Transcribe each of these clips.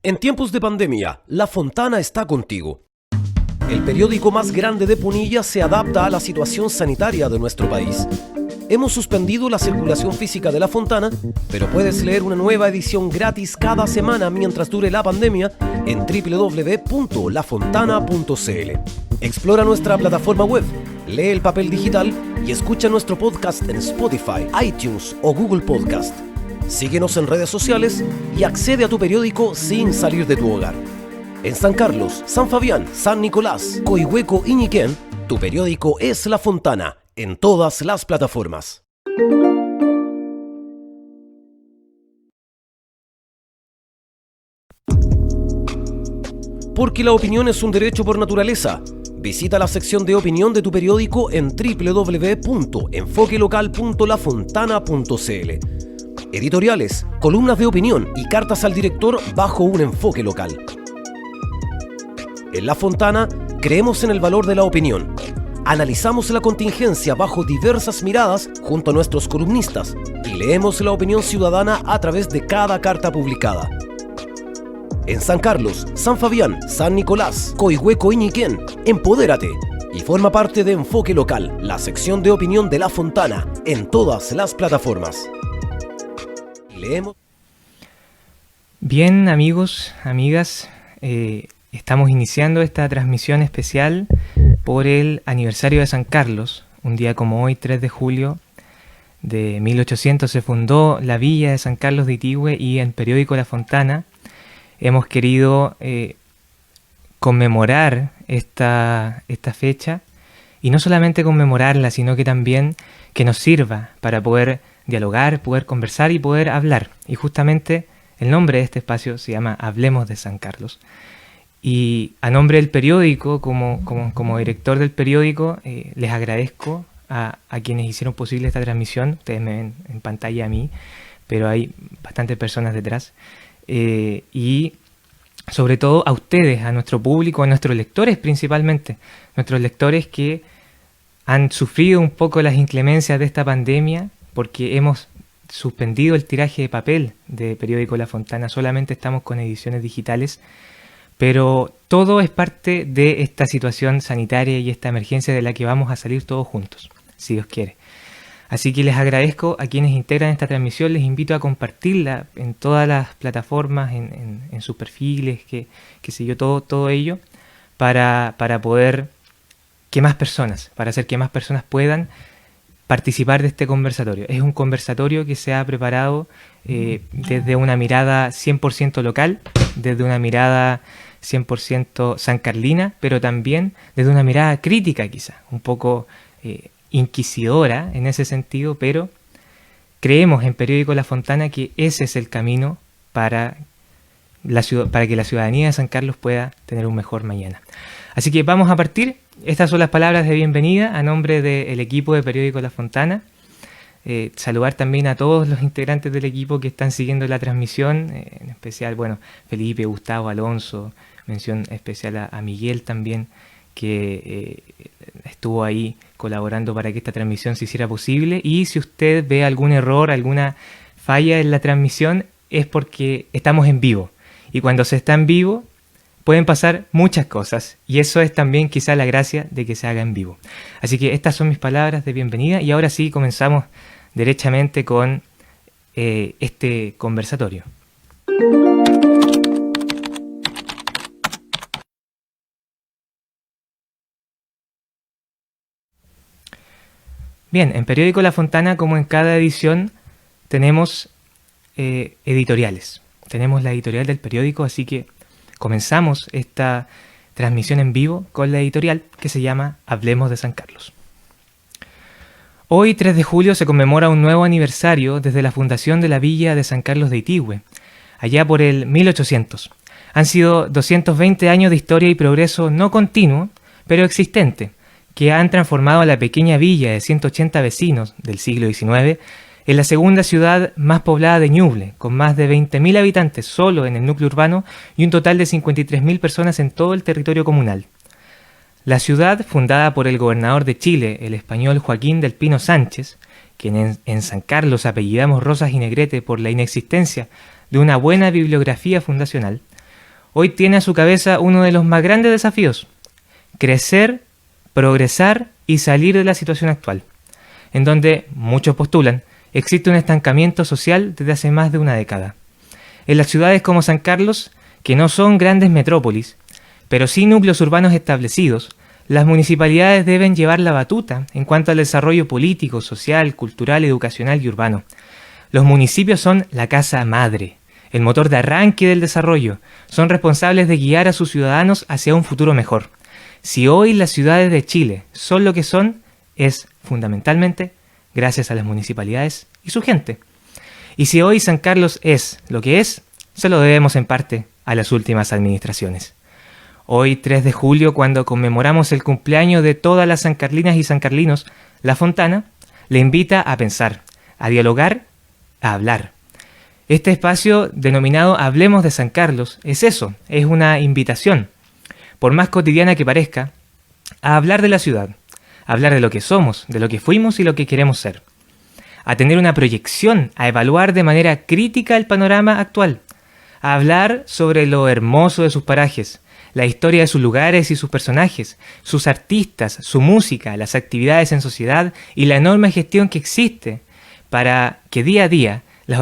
En tiempos de pandemia, La Fontana está contigo. El periódico más grande de Punilla se adapta a la situación sanitaria de nuestro país. Hemos suspendido la circulación física de La Fontana, pero puedes leer una nueva edición gratis cada semana mientras dure la pandemia en www.lafontana.cl. Explora nuestra plataforma web, lee el papel digital y escucha nuestro podcast en Spotify, iTunes o Google Podcast. Síguenos en redes sociales y accede a tu periódico sin salir de tu hogar. En San Carlos, San Fabián, San Nicolás, Coihueco y Ñiquén, tu periódico es La Fontana, en todas las plataformas. Porque la opinión es un derecho por naturaleza. Visita la sección de opinión de tu periódico en www.enfoquelocal.lafontana.cl. Editoriales, columnas de opinión y cartas al director bajo un enfoque local. En La Fontana creemos en el valor de la opinión. Analizamos la contingencia bajo diversas miradas junto a nuestros columnistas y leemos la opinión ciudadana a través de cada carta publicada. En San Carlos, San Fabián, San Nicolás, Coihueco y Ñiquén, empodérate y forma parte de Enfoque Local, la sección de opinión de La Fontana, en todas las plataformas. Leemos. Bien, amigos, amigas, estamos iniciando esta transmisión especial por el aniversario de San Carlos. Un día como hoy, 3 de julio de 1800, se fundó la villa de San Carlos de Itigüe y el periódico La Fontana. Hemos querido conmemorar esta fecha, y no solamente conmemorarla, sino que también que nos sirva para poder dialogar, poder conversar y poder hablar. Y justamente el nombre de este espacio se llama Hablemos de San Carlos. Y a nombre del periódico, como director del periódico, les agradezco a quienes hicieron posible esta transmisión. Ustedes me ven en pantalla a mí, pero hay bastantes personas detrás. Y sobre todo a ustedes, a nuestro público, a nuestros lectores principalmente. Nuestros lectores que han sufrido un poco las inclemencias de esta pandemia, porque hemos suspendido el tiraje de papel de periódico La Fontana, solamente estamos con ediciones digitales, pero todo es parte de esta situación sanitaria y esta emergencia de la que vamos a salir todos juntos, si Dios quiere. Así que les agradezco a quienes integran esta transmisión, les invito a compartirla en todas las plataformas, en sus perfiles, qué sé yo, todo ello, para poder hacer que más personas puedan participar de este conversatorio. Es un conversatorio que se ha preparado desde una mirada 100% local, desde una mirada 100% sancarlina, pero también desde una mirada crítica quizá, un poco inquisidora en ese sentido, pero creemos en Periódico La Fontana que ese es el camino para que la ciudadanía de San Carlos pueda tener un mejor mañana. Así que vamos a partir. Estas son las palabras de bienvenida a nombre del equipo de Periódico La Fontana. Saludar también a todos los integrantes del equipo que están siguiendo la transmisión, en especial, Felipe, Gustavo, Alonso, mención especial a Miguel también, que estuvo ahí colaborando para que esta transmisión se hiciera posible. Y si usted ve algún error, alguna falla en la transmisión, es porque estamos en vivo. Y cuando se está en vivo, pueden pasar muchas cosas, y eso es también quizá la gracia de que se haga en vivo. Así que estas son mis palabras de bienvenida, y ahora sí comenzamos derechamente con este conversatorio. Bien, en Periódico La Fontana, como en cada edición, tenemos editoriales. Tenemos la editorial del periódico, así que comenzamos esta transmisión en vivo con la editorial que se llama Hablemos de San Carlos. Hoy, 3 de julio, se conmemora un nuevo aniversario desde la fundación de la villa de San Carlos de Itigüe, allá por el 1800. Han sido 220 años de historia y progreso no continuo, pero existente, que han transformado a la pequeña villa de 180 vecinos del siglo XIX en la segunda ciudad más poblada de Ñuble, con más de 20.000 habitantes solo en el núcleo urbano y un total de 53.000 personas en todo el territorio comunal. La ciudad, fundada por el gobernador de Chile, el español Joaquín del Pino Sánchez, quien en San Carlos apellidamos Rosas y Negrete por la inexistencia de una buena bibliografía fundacional, hoy tiene a su cabeza uno de los más grandes desafíos: crecer, progresar y salir de la situación actual, en donde, muchos postulan, existe un estancamiento social desde hace más de una década. En las ciudades como San Carlos, que no son grandes metrópolis, pero sí núcleos urbanos establecidos, las municipalidades deben llevar la batuta en cuanto al desarrollo político, social, cultural, educacional y urbano. Los municipios son la casa madre, el motor de arranque del desarrollo, son responsables de guiar a sus ciudadanos hacia un futuro mejor. Si hoy las ciudades de Chile son lo que son, es fundamentalmente gracias a las municipalidades y su gente. Y si hoy San Carlos es lo que es, se lo debemos en parte a las últimas administraciones. Hoy, 3 de julio, cuando conmemoramos el cumpleaños de todas las sancarlinas y sancarlinos, La Fontana le invita a pensar, a dialogar, a hablar. Este espacio denominado Hablemos de San Carlos es eso, es una invitación, por más cotidiana que parezca, a hablar de la ciudad, a hablar de lo que somos, de lo que fuimos y lo que queremos ser, a tener una proyección, a evaluar de manera crítica el panorama actual, a hablar sobre lo hermoso de sus parajes, la historia de sus lugares y sus personajes, sus artistas, su música, las actividades en sociedad y la enorme gestión que existe para que día a día las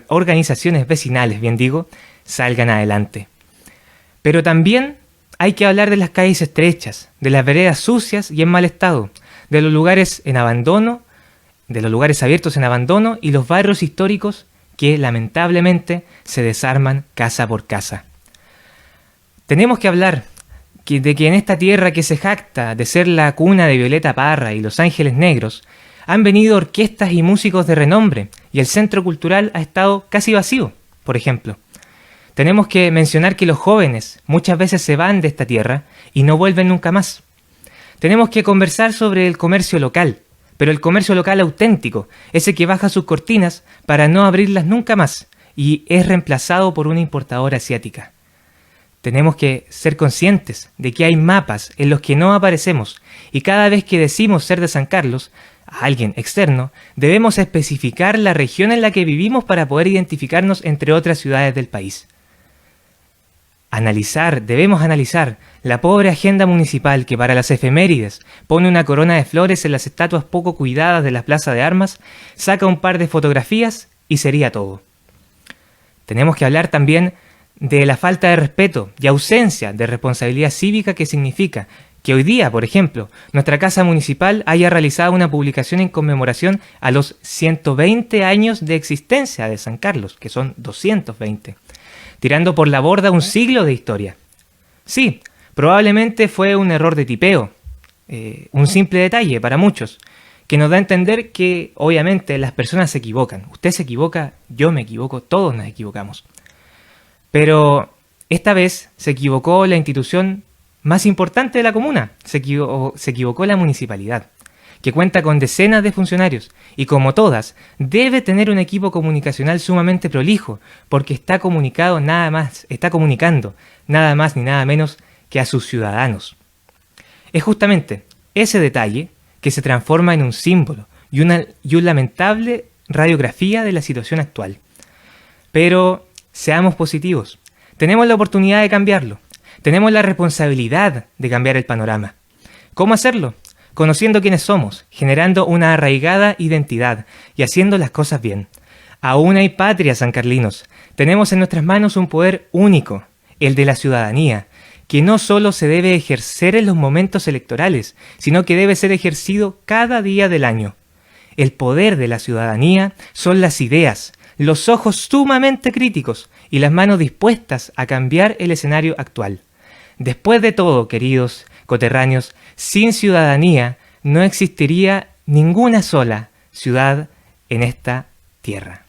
organizaciones vecinales, bien digo, salgan adelante. Pero también hay que hablar de las calles estrechas, de las veredas sucias y en mal estado, de los lugares en abandono, de los lugares abiertos en abandono y los barrios históricos que lamentablemente se desarman casa por casa. Tenemos que hablar de que en esta tierra que se jacta de ser la cuna de Violeta Parra y Los Ángeles Negros, han venido orquestas y músicos de renombre y el centro cultural ha estado casi vacío, por ejemplo. Tenemos que mencionar que los jóvenes muchas veces se van de esta tierra y no vuelven nunca más. Tenemos que conversar sobre el comercio local, pero el comercio local auténtico, ese que baja sus cortinas para no abrirlas nunca más y es reemplazado por una importadora asiática. Tenemos que ser conscientes de que hay mapas en los que no aparecemos y cada vez que decimos ser de San Carlos, a alguien externo, debemos especificar la región en la que vivimos para poder identificarnos entre otras ciudades del país. Debemos analizar la pobre agenda municipal que para las efemérides pone una corona de flores en las estatuas poco cuidadas de la Plaza de Armas, saca un par de fotografías y sería todo. Tenemos que hablar también de la falta de respeto y ausencia de responsabilidad cívica que significa que hoy día, por ejemplo, nuestra Casa Municipal haya realizado una publicación en conmemoración a los 120 años de existencia de San Carlos, que son 220, tirando por la borda un siglo de historia. Sí, probablemente fue un error de tipeo, un simple detalle para muchos, que nos da a entender que obviamente las personas se equivocan. Usted se equivoca, yo me equivoco, todos nos equivocamos. Pero esta vez se equivocó la institución más importante de la comuna, se equivocó la municipalidad, que cuenta con decenas de funcionarios y como todas, debe tener un equipo comunicacional sumamente prolijo, porque está comunicando nada más ni nada menos que a sus ciudadanos. Es justamente ese detalle que se transforma en un símbolo y una lamentable radiografía de la situación actual. Pero seamos positivos, tenemos la oportunidad de cambiarlo. Tenemos la responsabilidad de cambiar el panorama. ¿Cómo hacerlo? Conociendo quiénes somos, generando una arraigada identidad y haciendo las cosas bien. Aún hay patria, sancarlinos. Tenemos en nuestras manos un poder único, el de la ciudadanía, que no solo se debe ejercer en los momentos electorales, sino que debe ser ejercido cada día del año. El poder de la ciudadanía son las ideas, los ojos sumamente críticos y las manos dispuestas a cambiar el escenario actual. Después de todo, queridos coterráneos, sin ciudadanía no existiría ninguna sola ciudad en esta tierra.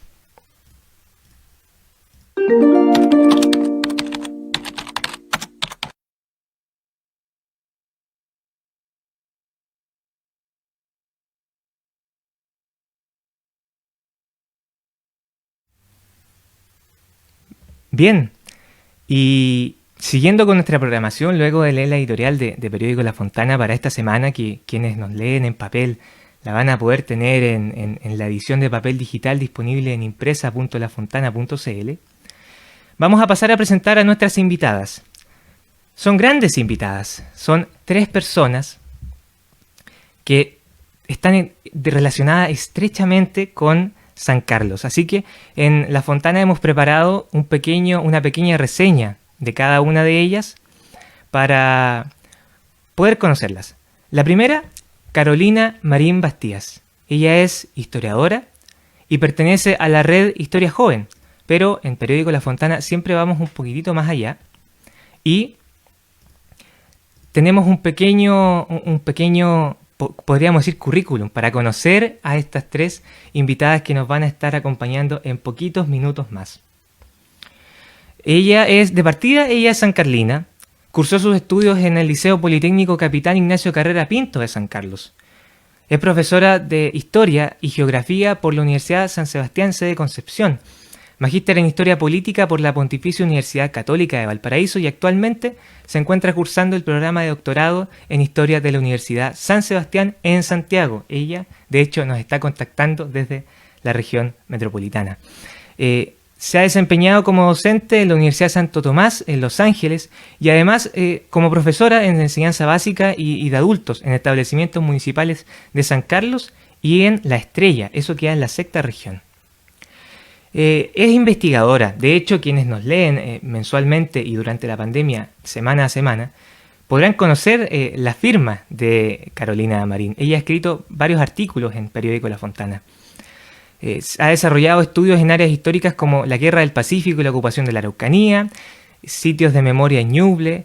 Bien, y siguiendo con nuestra programación, luego de leer la editorial de Periódico La Fontana para esta semana, que quienes nos leen en papel la van a poder tener en la edición de papel digital disponible en impresa.lafontana.cl, Vamos a pasar a presentar a nuestras invitadas. Son grandes invitadas, son 3 personas que están relacionadas estrechamente con San Carlos. Así que en La Fontana hemos preparado una pequeña reseña de cada una de ellas para poder conocerlas. La primera, Carolina Marín Bastías. Ella es historiadora y pertenece a la red Historia Joven, pero en Periódico La Fontana siempre vamos un poquitito más allá y tenemos un pequeño, podríamos decir, currículum para conocer a estas 3 invitadas que nos van a estar acompañando en poquitos minutos más. Ella es sancarlina, cursó sus estudios en el Liceo Politécnico Capitán Ignacio Carrera Pinto de San Carlos. Es profesora de Historia y Geografía por la Universidad San Sebastián, sede Concepción. Magíster en Historia Política por la Pontificia Universidad Católica de Valparaíso y actualmente se encuentra cursando el programa de doctorado en Historia de la Universidad San Sebastián en Santiago. Ella, de hecho, nos está contactando desde la región metropolitana. Se ha desempeñado como docente en la Universidad Santo Tomás en Los Ángeles y además como profesora en enseñanza básica y de adultos en establecimientos municipales de San Carlos y en La Estrella, eso queda en la 6ª región. Es investigadora, de hecho quienes nos leen mensualmente y durante la pandemia, semana a semana, podrán conocer la firma de Carolina Marín. Ella ha escrito varios artículos en Periódico La Fontana. Ha desarrollado estudios en áreas históricas como la Guerra del Pacífico y la ocupación de la Araucanía, sitios de memoria en Ñuble,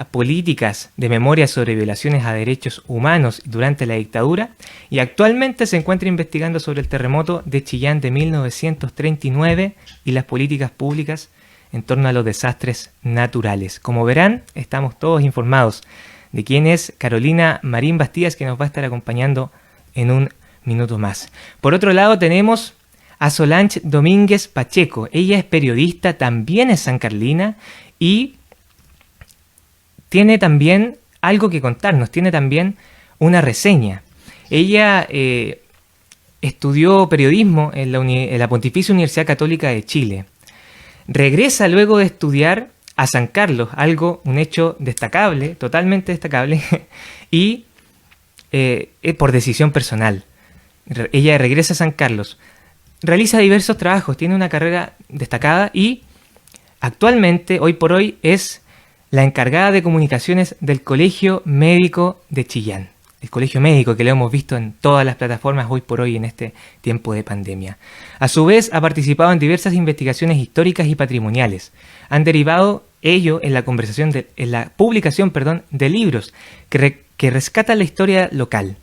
políticas de memoria sobre violaciones a derechos humanos durante la dictadura y actualmente se encuentra investigando sobre el terremoto de Chillán de 1939 y las políticas públicas en torno a los desastres naturales. Como verán, estamos todos informados de quién es Carolina Marín Bastías, que nos va a estar acompañando en un minuto más. Por otro lado tenemos a Solange Domínguez Pacheco. Ella es periodista, también es sancarlina y tiene también algo que contarnos, tiene también una reseña. Ella estudió periodismo en la Pontificia Universidad Católica de Chile. Regresa luego de estudiar a San Carlos, un hecho destacable, totalmente destacable, y por decisión personal. Ella regresa a San Carlos, realiza diversos trabajos, tiene una carrera destacada y actualmente, hoy por hoy, es la encargada de comunicaciones del Colegio Médico de Chillán. El Colegio Médico que lo hemos visto en todas las plataformas hoy por hoy en este tiempo de pandemia. A su vez, ha participado en diversas investigaciones históricas y patrimoniales. Han derivado ello en la publicación de libros que rescatan la historia local.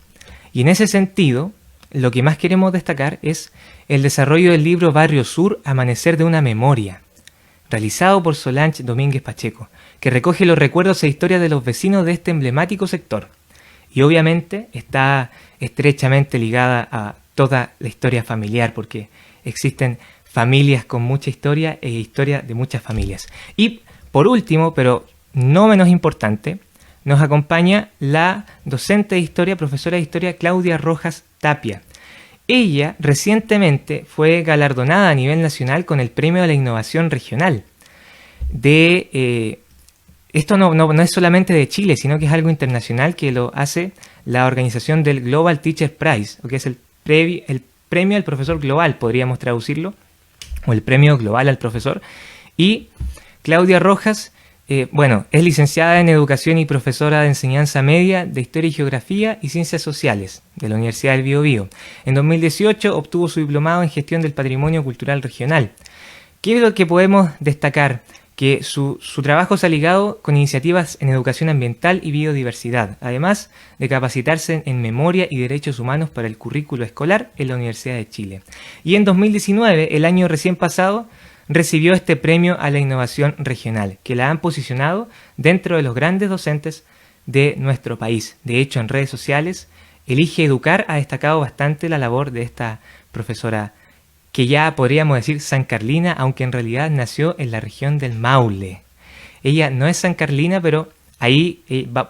Y en ese sentido, lo que más queremos destacar es el desarrollo del libro Barrio Sur, Amanecer de una Memoria, realizado por Solange Domínguez Pacheco, que recoge los recuerdos e historias de los vecinos de este emblemático sector. Y obviamente está estrechamente ligada a toda la historia familiar, porque existen familias con mucha historia e historia de muchas familias. Y por último, pero no menos importante, nos acompaña la docente de historia, profesora de historia Claudia Rojas Tapia. Ella recientemente fue galardonada a nivel nacional con el Premio a la Innovación Regional. Esto no es solamente de Chile, sino que es algo internacional que lo hace la organización del Global Teacher Prize, que es el premio al profesor global, podríamos traducirlo, o el premio global al profesor. Y Claudia Rojas, es licenciada en Educación y profesora de enseñanza media de Historia y Geografía y Ciencias Sociales de la Universidad del Biobío. En 2018 obtuvo su diplomado en Gestión del Patrimonio Cultural Regional. ¿Qué es lo que podemos destacar? Que su trabajo se ha ligado con iniciativas en educación ambiental y biodiversidad, además de capacitarse en memoria y derechos humanos para el currículo escolar en la Universidad de Chile. Y en 2019, el año recién pasado, recibió este premio a la innovación regional, que la han posicionado dentro de los grandes docentes de nuestro país. De hecho, en redes sociales, Elige Educar ha destacado bastante la labor de esta profesora, que ya podríamos decir sancarlina, aunque en realidad nació en la región del Maule. Ella no es sancarlina, pero ahí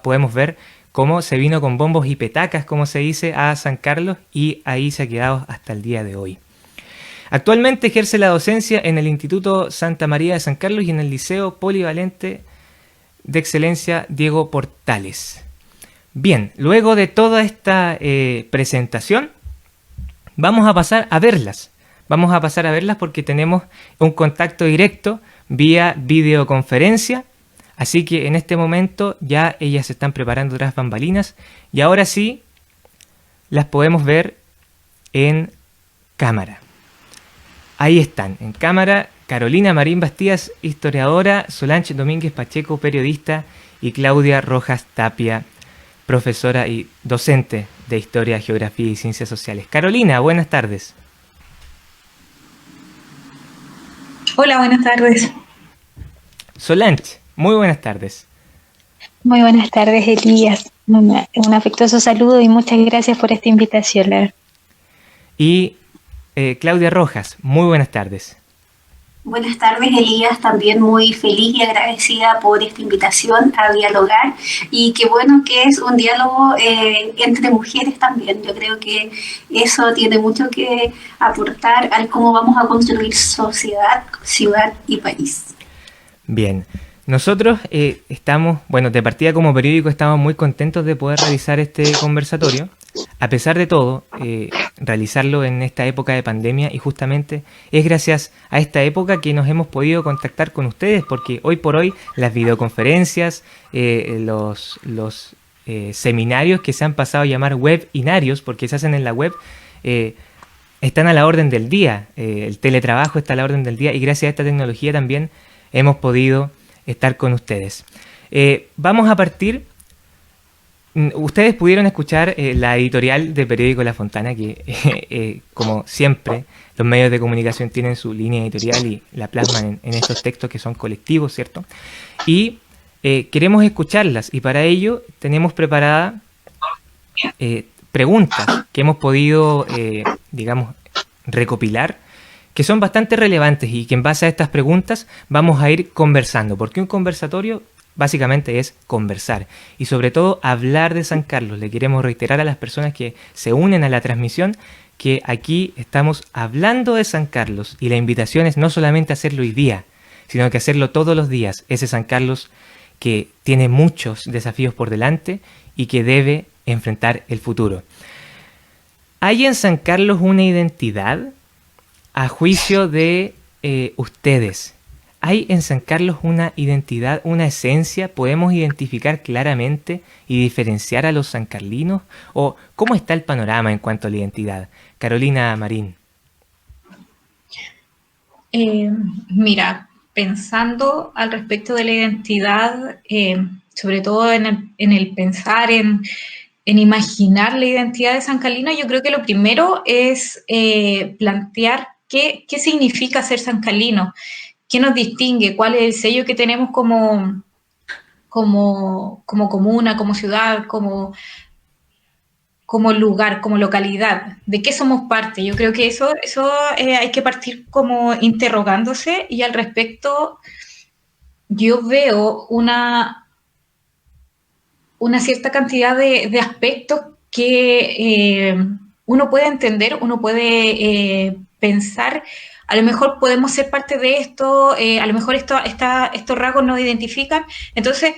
podemos ver cómo se vino con bombos y petacas, como se dice, a San Carlos, y ahí se ha quedado hasta el día de hoy. Actualmente ejerce la docencia en el Instituto Santa María de San Carlos y en el Liceo Polivalente de Excelencia Diego Portales. Bien, luego de toda esta presentación, vamos a pasar a verlas. Vamos a pasar a verlas porque tenemos un contacto directo vía videoconferencia. Así que en este momento ya ellas se están preparando tras bambalinas y ahora sí las podemos ver en cámara. Ahí están, en cámara, Carolina Marín Bastías, historiadora, Solange Domínguez Pacheco, periodista, y Claudia Rojas Tapia, profesora y docente de Historia, Geografía y Ciencias Sociales. Carolina, buenas tardes. Hola, buenas tardes. Solange, muy buenas tardes. Muy buenas tardes, Elías. Un afectuoso saludo y muchas gracias por esta invitación, la verdad. Y Claudia Rojas, muy buenas tardes. Buenas tardes, Elías, también muy feliz y agradecida por esta invitación a dialogar, y qué bueno que es un diálogo entre mujeres también. Yo creo que eso tiene mucho que aportar al cómo vamos a construir sociedad, ciudad y país. Bien, nosotros estamos, bueno, de partida como periódico estamos muy contentos de poder realizar este conversatorio. A pesar de todo, realizarlo en esta época de pandemia, y justamente es gracias a esta época que nos hemos podido contactar con ustedes, porque hoy por hoy las videoconferencias, los seminarios que se han pasado a llamar webinarios, porque se hacen en la web, están a la orden del día. El teletrabajo está a la orden del día y gracias a esta tecnología también hemos podido estar con ustedes. Vamos a partir. Ustedes pudieron escuchar la editorial de Periódico La Fontana, que como siempre los medios de comunicación tienen su línea editorial y la plasman en estos textos que son colectivos, ¿cierto? Y queremos escucharlas, y para ello tenemos preparadas preguntas que hemos podido, digamos, recopilar, que son bastante relevantes y que en base a estas preguntas vamos a ir conversando, porque un conversatorio básicamente es conversar y sobre todo hablar de San Carlos. Le queremos reiterar a las personas que se unen a la transmisión que aquí estamos hablando de San Carlos, y la invitación es no solamente hacerlo hoy día, sino que hacerlo todos los días. Ese San Carlos que tiene muchos desafíos por delante y que debe enfrentar el futuro. ¿Hay en San Carlos una identidad? A juicio de ustedes, ¿hay en San Carlos una identidad, una esencia? ¿Podemos identificar claramente y diferenciar a los sancarlinos? ¿O cómo está el panorama en cuanto a la identidad? Carolina Marín. Mira, pensando al respecto de la identidad, sobre todo en el pensar en imaginar la identidad de San Carlino, yo creo que lo primero es plantear qué significa ser San Carlino. ¿Qué nos distingue? ¿Cuál es el sello que tenemos como comuna, como ciudad, como lugar, como localidad? ¿De qué somos parte? Yo creo que eso hay que partir como interrogándose, y al respecto yo veo una cierta cantidad de aspectos que uno puede entender, uno puede pensar. A lo mejor podemos ser parte de esto, a lo mejor estos rasgos nos identifican. Entonces,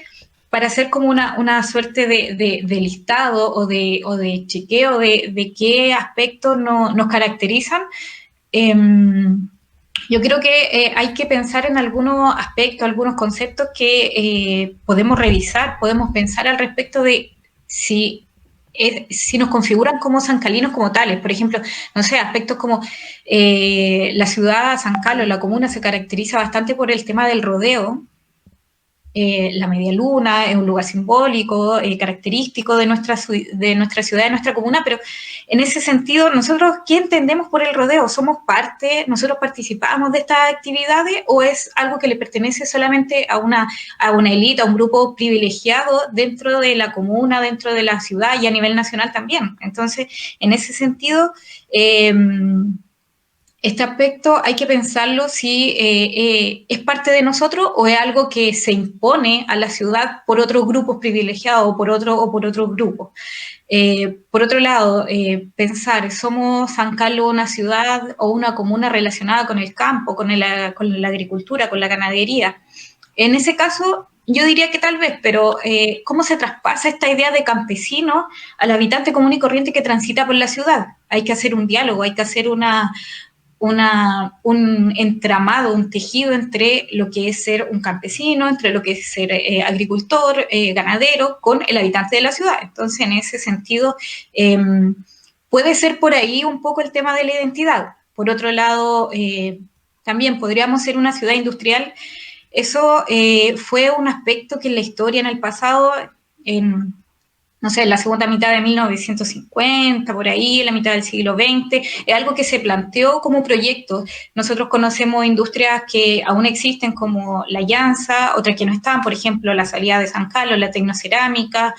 para hacer como una suerte de listado o de chequeo de qué aspectos nos caracterizan, yo creo que hay que pensar en algunos aspectos, algunos conceptos que podemos revisar, podemos pensar al respecto de si nos configuran como sancalinos como tales. Por ejemplo, no sé, aspectos como la ciudad San Carlos, la comuna, se caracteriza bastante por el tema del rodeo. La media luna es un lugar simbólico, característico de nuestra ciudad, de nuestra comuna, pero en ese sentido, nosotros, ¿qué entendemos por el rodeo? ¿Somos parte, nosotros participamos de estas actividades, o es algo que le pertenece solamente a una élite, a un grupo privilegiado dentro de la comuna, dentro de la ciudad y a nivel nacional también? Entonces, en ese sentido, Este aspecto hay que pensarlo si es parte de nosotros o es algo que se impone a la ciudad por otros grupos privilegiados o por otros grupos. Por otro lado, pensar, ¿somos San Carlos una ciudad o una comuna relacionada con el campo, con la agricultura, con la ganadería? En ese caso, yo diría que tal vez, pero ¿cómo se traspasa esta idea de campesino al habitante común y corriente que transita por la ciudad? Hay que hacer un diálogo, hay que hacer un entramado, un tejido entre lo que es ser un campesino, entre lo que es ser agricultor, ganadero, con el habitante de la ciudad. Entonces, en ese sentido, puede ser por ahí un poco el tema de la identidad. Por otro lado, también podríamos ser una ciudad industrial. Eso fue un aspecto que en la historia, en el pasado, no sé, en la segunda mitad de 1950, por ahí, en la mitad del siglo XX, es algo que se planteó como proyecto. Nosotros conocemos industrias que aún existen como la llanza, otras que no están, por ejemplo, la salida de San Carlos, la tecnocerámica,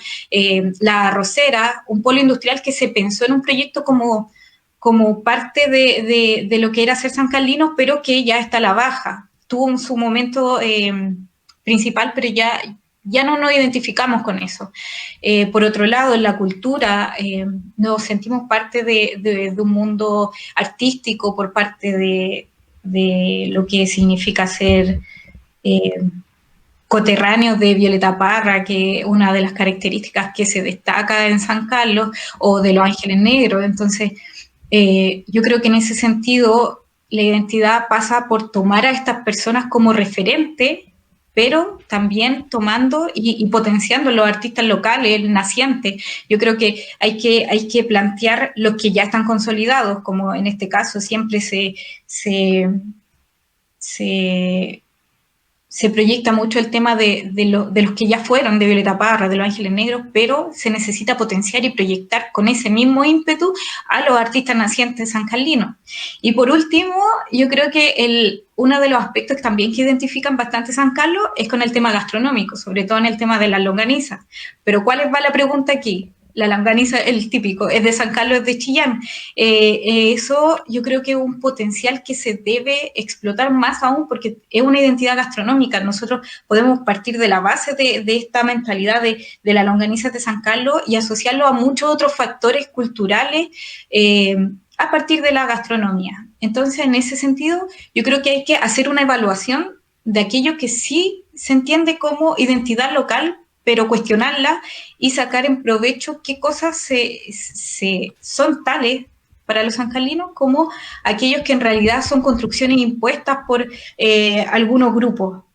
la arrocera, un polo industrial que se pensó en un proyecto como parte de lo que era ser sancarlinos, pero que ya está a la baja. Tuvo su momento principal, pero ya no nos identificamos con eso. Por otro lado, en la cultura nos sentimos parte de un mundo artístico por parte de lo que significa ser coterráneos de Violeta Parra, que es una de las características que se destaca en San Carlos, o de Los Ángeles Negros. Entonces, yo creo que en ese sentido la identidad pasa por tomar a estas personas como referente, pero también tomando y potenciando los artistas locales, el naciente. Yo creo que hay que plantear los que ya están consolidados, como en este caso siempre se proyecta mucho el tema de los que ya fueron, de Violeta Parra, de Los Ángeles Negros, pero se necesita potenciar y proyectar con ese mismo ímpetu a los artistas nacientes sancarlinos. Y por último, yo creo que uno de los aspectos también que identifican bastante San Carlos es con el tema gastronómico, sobre todo en el tema de las longanizas. Pero ¿cuál va la pregunta aquí? La longaniza, el típico, es de San Carlos, es de Chillán. Eso yo creo que es un potencial que se debe explotar más aún porque es una identidad gastronómica. Nosotros podemos partir de la base de esta mentalidad de la longaniza de San Carlos y asociarlo a muchos otros factores culturales a partir de la gastronomía. Entonces, en ese sentido, yo creo que hay que hacer una evaluación de aquello que sí se entiende como identidad local, pero cuestionarla y sacar en provecho qué cosas son tales para los sancarlinos como aquellos que en realidad son construcciones impuestas por algunos grupos.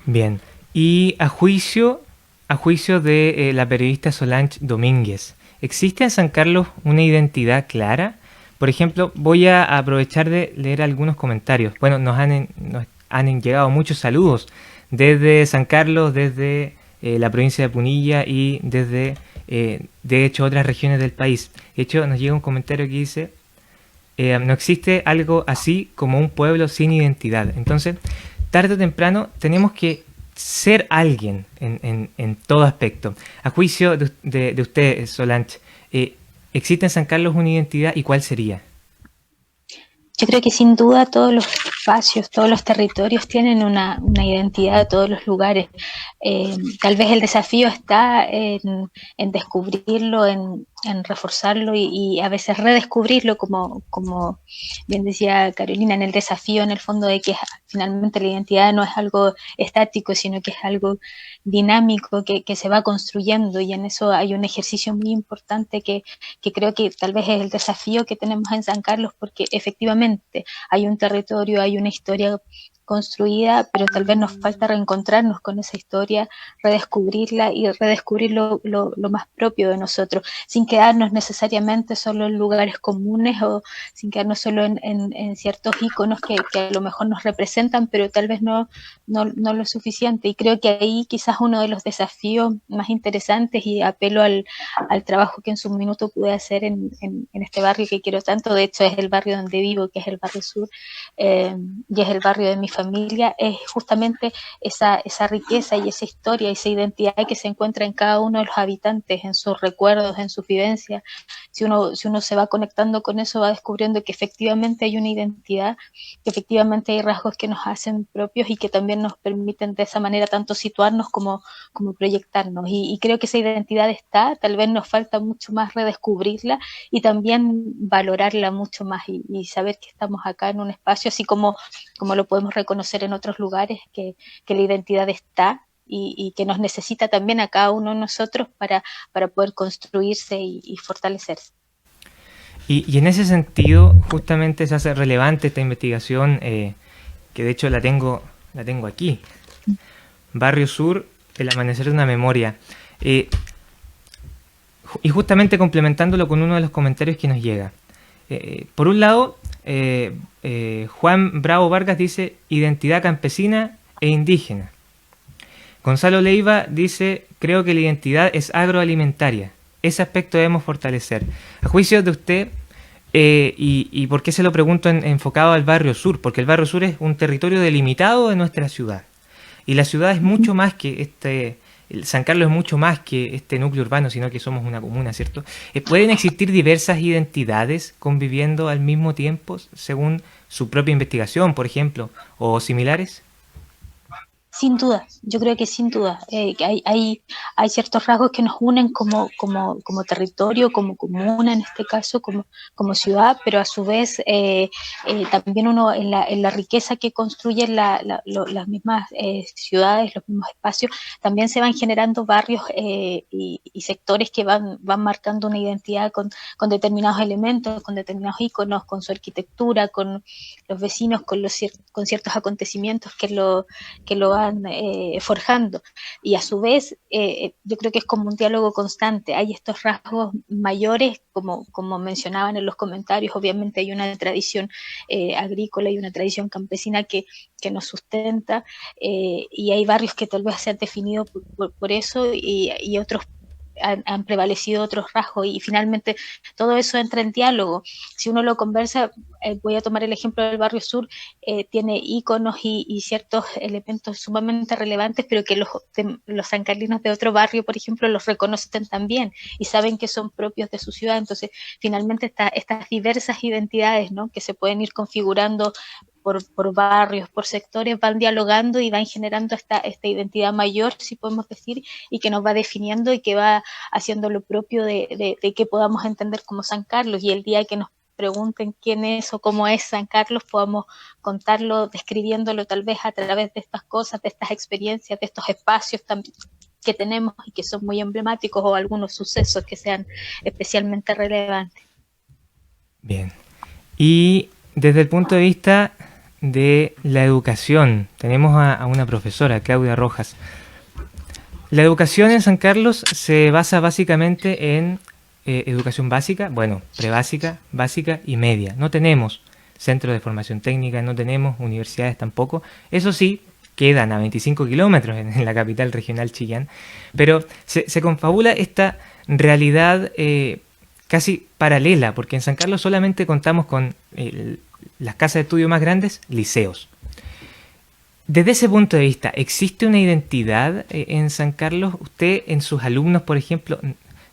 Bien, y a juicio de la periodista Solange Domínguez, ¿existe en San Carlos una identidad clara? Por ejemplo, voy a aprovechar de leer algunos comentarios. Bueno, nos han llegado muchos saludos desde San Carlos, desde la provincia de Punilla y desde, de hecho, otras regiones del país. De hecho, nos llega un comentario que dice, no existe algo así como un pueblo sin identidad. Entonces, tarde o temprano tenemos que ser alguien en todo aspecto. A juicio de usted, Solange, ¿existe en San Carlos una identidad y cuál sería? Yo creo que sin duda todos los espacios, todos los territorios tienen una identidad, todos los lugares. Tal vez el desafío está en descubrirlo, en reforzarlo y a veces redescubrirlo, como bien decía Carolina, en el desafío en el fondo de que finalmente la identidad no es algo estático, sino que es algo dinámico que se va construyendo, y en eso hay un ejercicio muy importante que creo que tal vez es el desafío que tenemos en San Carlos, porque efectivamente hay un territorio, hay una historia construida, pero tal vez nos falta reencontrarnos con esa historia, redescubrirla y redescubrir lo más propio de nosotros, sin quedarnos necesariamente solo en lugares comunes o sin quedarnos solo en ciertos íconos que a lo mejor nos representan, pero tal vez no lo suficiente. Y creo que ahí quizás uno de los desafíos más interesantes, y apelo al trabajo que en su minuto pude hacer en este barrio que quiero tanto, de hecho es el barrio donde vivo, que es el barrio sur, y es el barrio de mi familia es justamente esa riqueza y esa historia, esa identidad que se encuentra en cada uno de los habitantes, en sus recuerdos, en sus vivencias. Si uno se va conectando con eso, va descubriendo que efectivamente hay una identidad, que efectivamente hay rasgos que nos hacen propios y que también nos permiten de esa manera tanto situarnos como proyectarnos. Y creo que esa identidad está, tal vez nos falta mucho más redescubrirla y también valorarla mucho más y saber que estamos acá en un espacio, así como lo podemos reconocer en otros lugares, que la identidad está y que nos necesita también a cada uno de nosotros para poder construirse y fortalecerse. Y en ese sentido, justamente se hace relevante esta investigación, que de hecho la tengo aquí. Barrio Sur, el amanecer de una memoria. Y justamente complementándolo con uno de los comentarios que nos llega. Por un lado, Juan Bravo Vargas dice identidad campesina e indígena. Gonzalo Leiva dice, creo que la identidad es agroalimentaria. Ese aspecto debemos fortalecer. A juicio de usted, y por qué se lo pregunto enfocado al Barrio Sur, porque el Barrio Sur es un territorio delimitado de nuestra ciudad. Y la ciudad es mucho más que San Carlos es mucho más que este núcleo urbano, sino que somos una comuna, ¿cierto? ¿Pueden existir diversas identidades conviviendo al mismo tiempo, según su propia investigación, por ejemplo, o similares? Sin duda, yo creo que sin duda, que hay ciertos rasgos que nos unen como territorio, como comuna en este caso, como ciudad, pero a su vez también uno en la riqueza que construyen las mismas ciudades, los mismos espacios, también se van generando barrios y sectores que van marcando una identidad con determinados elementos, con determinados íconos, con su arquitectura, con los vecinos, con ciertos acontecimientos que lo van forjando, y a su vez yo creo que es como un diálogo constante. Hay estos rasgos mayores, como mencionaban en los comentarios, obviamente hay una tradición agrícola y una tradición campesina que nos sustenta, y hay barrios que tal vez se han definido por eso y otros han prevalecido otros rasgos, y finalmente todo eso entra en diálogo. Si uno lo conversa, voy a tomar el ejemplo del Barrio Sur, tiene íconos y ciertos elementos sumamente relevantes, pero que los sancarlinos de otro barrio, por ejemplo, los reconocen también y saben que son propios de su ciudad. Entonces, finalmente estas diversas identidades, ¿no?, que se pueden ir configurando por barrios, por sectores, van dialogando y van generando esta identidad mayor, si podemos decir, y que nos va definiendo y que va haciendo lo propio de que podamos entender como San Carlos, y el día que nos pregunten quién es o cómo es San Carlos, podamos contarlo, describiéndolo tal vez a través de estas cosas, de estas experiencias, de estos espacios también que tenemos y que son muy emblemáticos, o algunos sucesos que sean especialmente relevantes. Bien. Y desde el punto de vista de la educación, tenemos a una profesora, Claudia Rojas. La educación en San Carlos se basa básicamente en educación básica, bueno, prebásica, básica y media. No tenemos centros de formación técnica, no tenemos universidades tampoco. Eso sí, quedan a 25 kilómetros en la capital regional Chillán, pero se confabula esta realidad casi paralela, porque en San Carlos solamente contamos con las casas de estudio más grandes, liceos. Desde ese punto de vista, ¿existe una identidad en San Carlos? ¿Usted en sus alumnos, por ejemplo,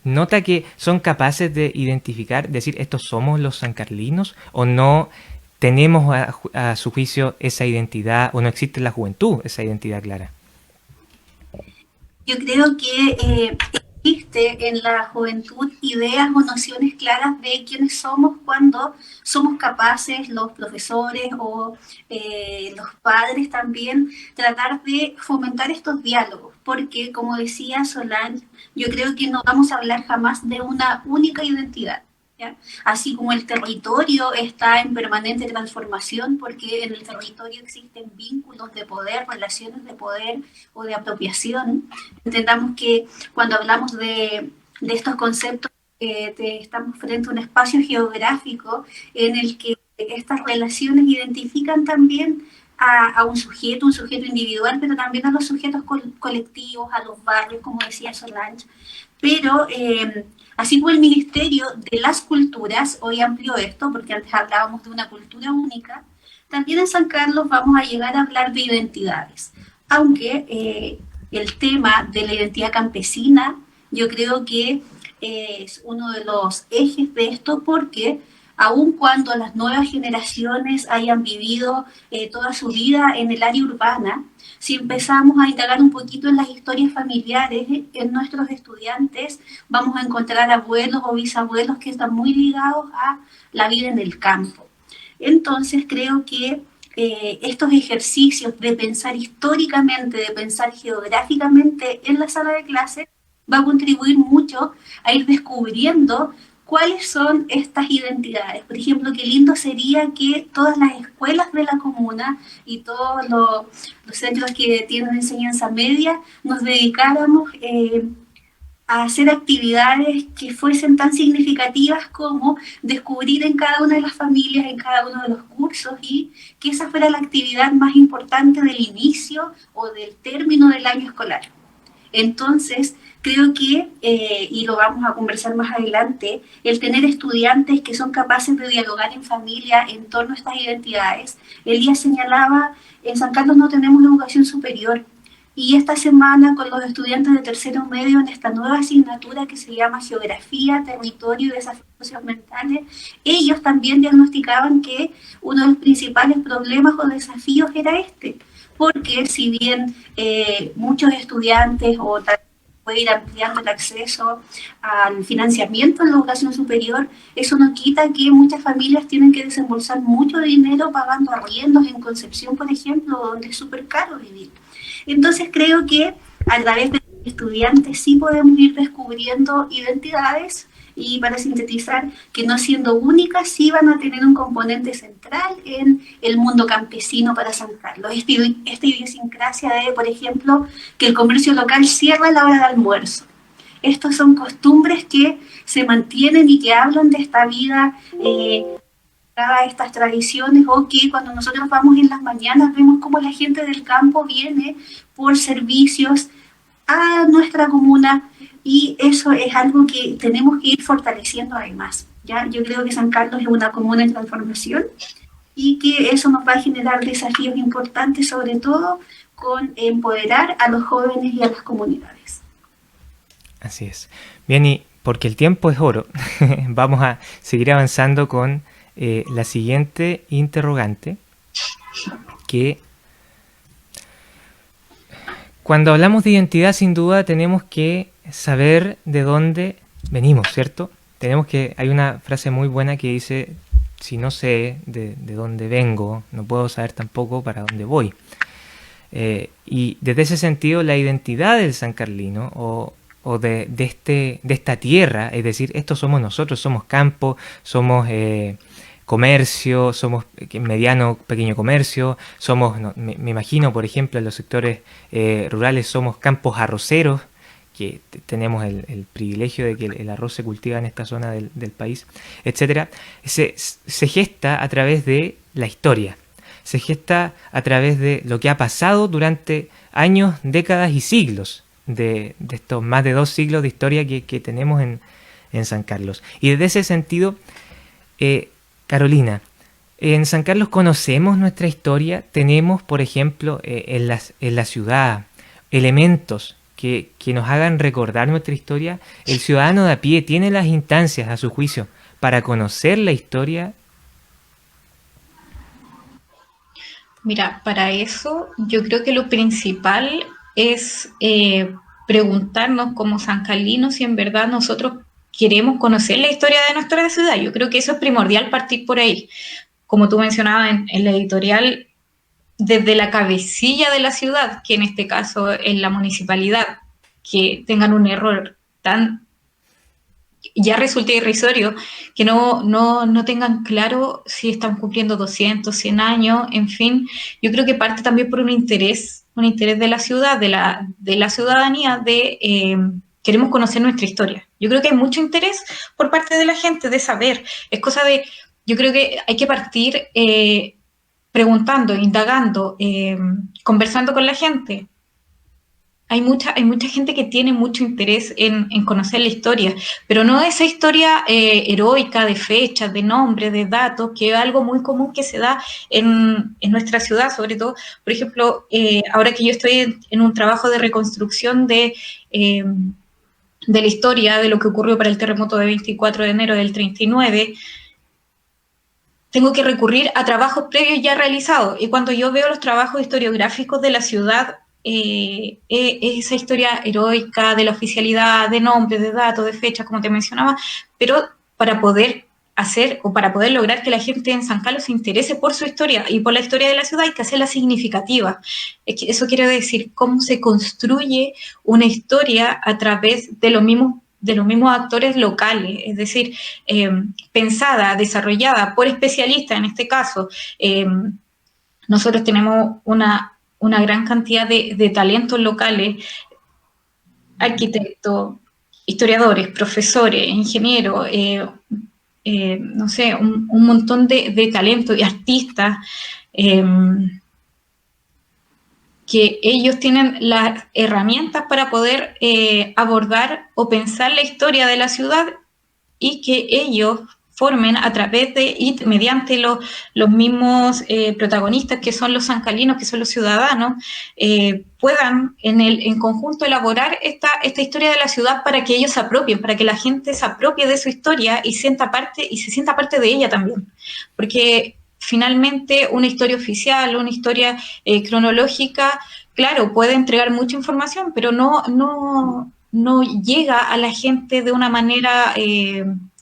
nota que son capaces de identificar, decir, estos somos los sancarlinos, o no tenemos a su juicio esa identidad, o no existe en la juventud esa identidad clara? Yo creo que existe en la juventud ideas o nociones claras de quiénes somos cuando somos capaces, los profesores o los padres también, tratar de fomentar estos diálogos, porque como decía Solange, yo creo que no vamos a hablar jamás de una única identidad, ¿ya? Así como el territorio está en permanente transformación, porque en el territorio existen vínculos de poder, relaciones de poder o de apropiación. Entendamos que cuando hablamos de estos conceptos, estamos frente a un espacio geográfico en el que estas relaciones identifican también a un sujeto individual, pero también a los sujetos colectivos, a los barrios, como decía Solange. Pero así como el Ministerio de las Culturas hoy amplió esto, porque antes hablábamos de una cultura única, también en San Carlos vamos a llegar a hablar de identidades, aunque el tema de la identidad campesina yo creo que es uno de los ejes de esto, porque aun cuando las nuevas generaciones hayan vivido toda su vida en el área urbana, si empezamos a indagar un poquito en las historias familiares, en nuestros estudiantes vamos a encontrar abuelos o bisabuelos que están muy ligados a la vida en el campo. Entonces creo que estos ejercicios de pensar históricamente, de pensar geográficamente en la sala de clase, va a contribuir mucho a ir descubriendo cuáles son estas identidades. Por ejemplo, qué lindo sería que todas las escuelas de la comuna y todos los centros que tienen enseñanza media nos dedicáramos a hacer actividades que fuesen tan significativas como descubrir en cada una de las familias, en cada uno de los cursos, y que esa fuera la actividad más importante del inicio o del término del año escolar. Entonces, creo que, y lo vamos a conversar más adelante, el tener estudiantes que son capaces de dialogar en familia en torno a estas identidades. Elías señalaba, en San Carlos no tenemos educación superior, y esta semana con los estudiantes de tercero medio en esta nueva asignatura que se llama Geografía, Territorio y Desafíos Socioambientales, ellos también diagnosticaban que uno de los principales problemas o desafíos era este, porque si bien muchos estudiantes o puede ir ampliando el acceso al financiamiento en la educación superior, eso no quita que muchas familias tienen que desembolsar mucho dinero pagando arriendos en Concepción, por ejemplo, donde es súper caro vivir. Entonces creo que a través de estudiantes sí podemos ir descubriendo identidades, y para sintetizar, que no siendo únicas, sí van a tener un componente central en el mundo campesino para San Carlos. Esta idiosincrasia de, por ejemplo, que el comercio local cierra a la hora de almuerzo. Estas son costumbres que se mantienen y que hablan de esta vida, estas tradiciones, o que cuando nosotros vamos en las mañanas vemos cómo la gente del campo viene por servicios a nuestra comuna, y eso es algo que tenemos que ir fortaleciendo además. ¿Ya? Yo creo que San Carlos es una comuna en transformación y que eso nos va a generar desafíos importantes, sobre todo con empoderar a los jóvenes y a las comunidades. Así es. Bien, y porque el tiempo es oro, vamos a seguir avanzando con la siguiente interrogante, que cuando hablamos de identidad, sin duda tenemos que saber de dónde venimos, ¿cierto? Hay una frase muy buena que dice, si no sé de dónde vengo, no puedo saber tampoco para dónde voy. Y desde ese sentido, la identidad del sancarlino o de esta tierra, es decir, estos somos nosotros, somos campo, somos comercio, somos mediano, pequeño comercio, somos, me imagino, por ejemplo, en los sectores rurales somos campos arroceros, que tenemos el privilegio de que el arroz se cultiva en esta zona del país, etcétera. Se gesta a través de la historia, se gesta a través de lo que ha pasado durante años, décadas y siglos, de estos más de 2 siglos de historia que tenemos en San Carlos. Y desde ese sentido, Carolina, en San Carlos conocemos nuestra historia, tenemos, por ejemplo, en la ciudad elementos que nos hagan recordar nuestra historia. El ciudadano de a pie tiene las instancias, a su juicio, para conocer la historia. Mira, para eso yo creo que lo principal es preguntarnos como sancarlinos si en verdad nosotros queremos conocer la historia de nuestra ciudad. Yo creo que eso es primordial, partir por ahí. Como tú mencionabas en la editorial, desde la cabecilla de la ciudad, que en este caso es la municipalidad, que tengan un error tan ya resulta irrisorio, que no tengan claro si están cumpliendo 200, 100 años, en fin. Yo creo que parte también por un interés de la ciudad, de la ciudadanía, queremos conocer nuestra historia. Yo creo que hay mucho interés por parte de la gente de saber. Es cosa de, yo creo que hay que partir preguntando, indagando, conversando con la gente. Hay mucha gente que tiene mucho interés en conocer la historia, pero no esa historia heroica de fechas, de nombres, de datos, que es algo muy común que se da en nuestra ciudad, sobre todo. Por ejemplo, ahora que yo estoy en un trabajo de reconstrucción de la historia de lo que ocurrió para el terremoto de 24 de enero del 39, tengo que recurrir a trabajos previos ya realizados. Y cuando yo veo los trabajos historiográficos de la ciudad, esa historia heroica de la oficialidad, de nombres, de datos, de fechas, como te mencionaba, pero para poder hacer o para poder lograr que la gente en San Carlos se interese por su historia y por la historia de la ciudad, hay que hacerla significativa. Eso quiere decir cómo se construye una historia a través de los mismos actores locales, es decir, pensada, desarrollada por especialistas en este caso. Nosotros tenemos una gran cantidad de talentos locales, arquitectos, historiadores, profesores, ingenieros, no sé, un montón de talentos y artistas, que ellos tienen las herramientas para poder abordar o pensar la historia de la ciudad y que ellos formen a través de y mediante los mismos protagonistas que son los sancalinos, que son los ciudadanos, puedan en conjunto elaborar esta historia de la ciudad para que ellos se apropien, para que la gente se apropie de su historia y se sienta parte de ella también. Porque finalmente una historia oficial, una historia cronológica, claro, puede entregar mucha información, pero no llega a la gente de una manera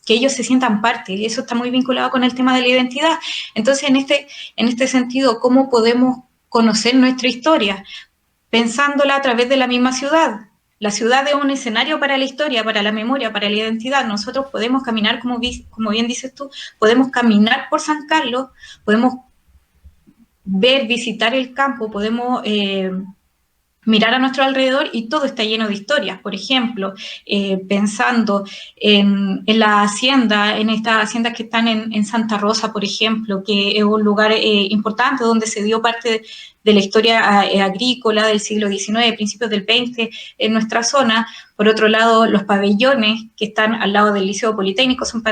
que ellos se sientan parte, y eso está muy vinculado con el tema de la identidad. Entonces, en este sentido, ¿cómo podemos conocer nuestra historia? Pensándola a través de la misma ciudad. La ciudad es un escenario para la historia, para la memoria, para la identidad. Nosotros podemos caminar, como bien dices tú, podemos caminar por San Carlos, podemos visitar el campo, podemos mirar a nuestro alrededor y todo está lleno de historias. Por ejemplo, pensando en la hacienda, en estas haciendas que están en Santa Rosa, por ejemplo, que es un lugar importante donde se dio parte de la historia agrícola del siglo XIX, principios del XX en nuestra zona. Por otro lado, los pabellones que están al lado del Liceo Politécnico son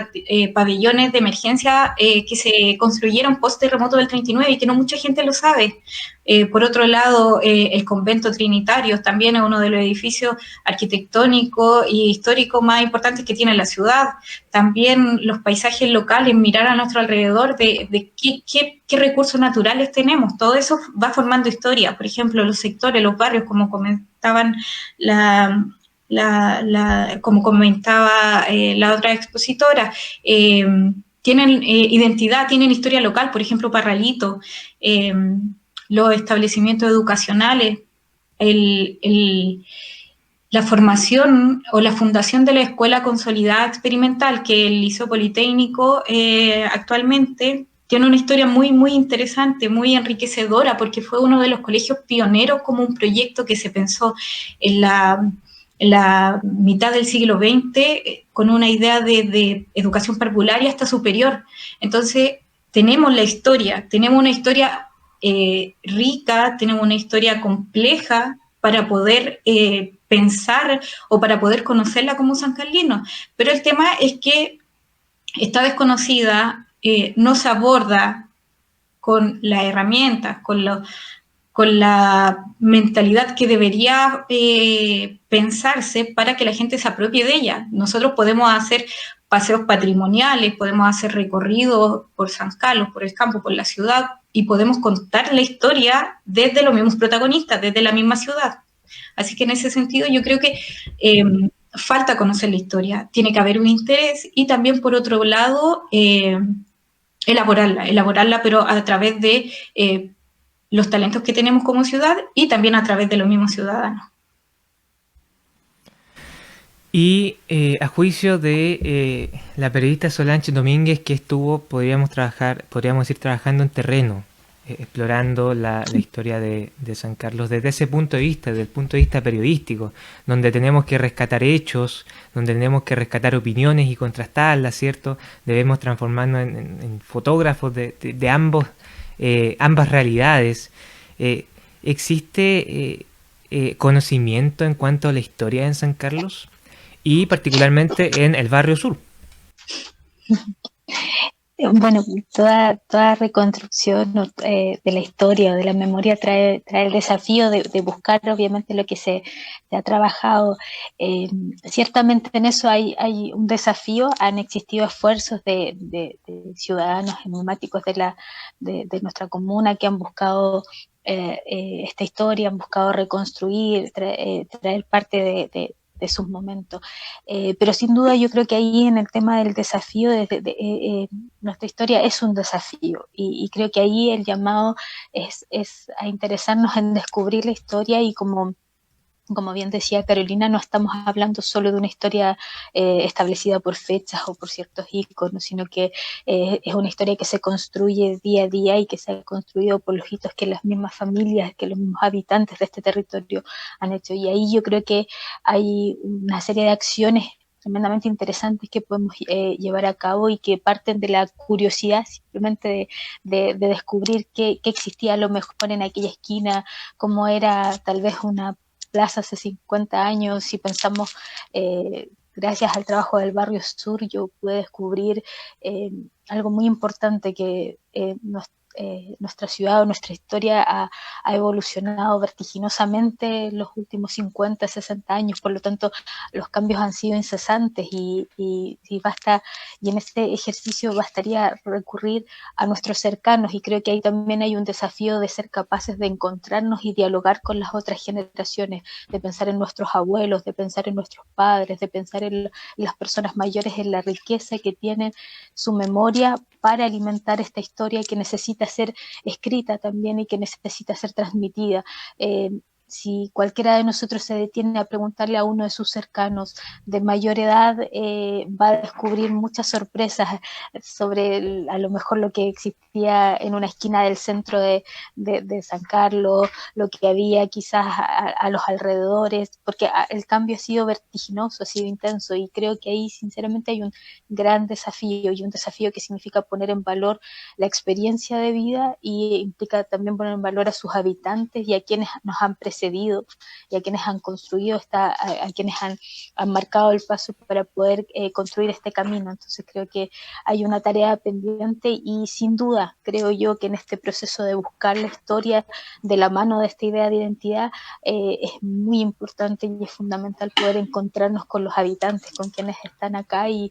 pabellones de emergencia que se construyeron post-terremoto del 39 y que no mucha gente lo sabe. Por otro lado, el convento Trinitario también es uno de los edificios arquitectónicos y históricos más importantes que tiene la ciudad. También los paisajes locales, mirar a nuestro alrededor de qué recursos naturales tenemos. Todo eso va formando historia. Por ejemplo, los sectores, los barrios, como comentaban como comentaba la otra expositora, tienen identidad, tienen historia local. Por ejemplo, Parralito, los establecimientos educacionales, la formación o la fundación de la Escuela Consolidada Experimental, que el Liceo Politécnico actualmente tiene una historia muy, muy interesante, muy enriquecedora, porque fue uno de los colegios pioneros como un proyecto que se pensó en la mitad del siglo XX con una idea de educación parvularia hasta superior. Entonces, tenemos una historia rica, tenemos una historia compleja para poder pensar o para poder conocerla como San Carlino. Pero el tema es que está desconocida, no se aborda con las herramientas, con la mentalidad que debería pensarse para que la gente se apropie de ella. Nosotros podemos hacer paseos patrimoniales, podemos hacer recorridos por San Carlos, por el campo, por la ciudad, y podemos contar la historia desde los mismos protagonistas, desde la misma ciudad. Así que en ese sentido yo creo que falta conocer la historia, tiene que haber un interés y también por otro lado elaborarla, pero a través de los talentos que tenemos como ciudad y también a través de los mismos ciudadanos. Y a juicio de la periodista Solange Domínguez, que estuvo, podríamos ir trabajando en terreno, explorando la historia de San Carlos desde ese punto de vista, desde el punto de vista periodístico, donde tenemos que rescatar hechos, donde tenemos que rescatar opiniones y contrastarlas, ¿cierto? Debemos transformarnos en fotógrafos de ambos ambas realidades. ¿Existe conocimiento en cuanto a la historia en San Carlos y particularmente en el barrio sur? Bueno, toda reconstrucción de la historia o de la memoria trae el desafío de buscar obviamente lo que se ha trabajado. Ciertamente en eso hay un desafío, han existido esfuerzos de ciudadanos emblemáticos de nuestra comuna que han buscado esta historia, han buscado reconstruir, traer parte de sus momentos. Pero sin duda yo creo que ahí en el tema del desafío, nuestra historia es un desafío y creo que ahí el llamado es a interesarnos en descubrir la historia y como bien decía Carolina, no estamos hablando solo de una historia establecida por fechas o por ciertos íconos, sino que es una historia que se construye día a día y que se ha construido por los hitos que las mismas familias, que los mismos habitantes de este territorio han hecho. Y ahí yo creo que hay una serie de acciones tremendamente interesantes que podemos llevar a cabo y que parten de la curiosidad simplemente de descubrir qué existía a lo mejor en aquella esquina, cómo era tal vez una plaza hace 50 años. Si pensamos, gracias al trabajo del Barrio Sur, yo pude descubrir algo muy importante, que nuestra ciudad o nuestra historia ha evolucionado vertiginosamente en los últimos 50, 60 años, por lo tanto los cambios han sido incesantes y en este ejercicio bastaría recurrir a nuestros cercanos, y creo que ahí también hay un desafío de ser capaces de encontrarnos y dialogar con las otras generaciones, de pensar en nuestros abuelos, de pensar en nuestros padres, de pensar en las personas mayores, en la riqueza que tienen su memoria para alimentar esta historia que necesita ser escrita también y que necesita ser transmitida. Si cualquiera de nosotros se detiene a preguntarle a uno de sus cercanos de mayor edad, va a descubrir muchas sorpresas sobre a lo mejor lo que existía en una esquina del centro de San Carlos, lo que había quizás a los alrededores, porque el cambio ha sido vertiginoso, ha sido intenso, y creo que ahí sinceramente hay un gran desafío, y un desafío que significa poner en valor la experiencia de vida, y implica también poner en valor a sus habitantes y a quienes nos han precedido y a quienes han construido a quienes han marcado el paso para poder construir este camino. Entonces creo que hay una tarea pendiente, y sin duda creo yo que en este proceso de buscar la historia de la mano de esta idea de identidad es muy importante y es fundamental poder encontrarnos con los habitantes, con quienes están acá, y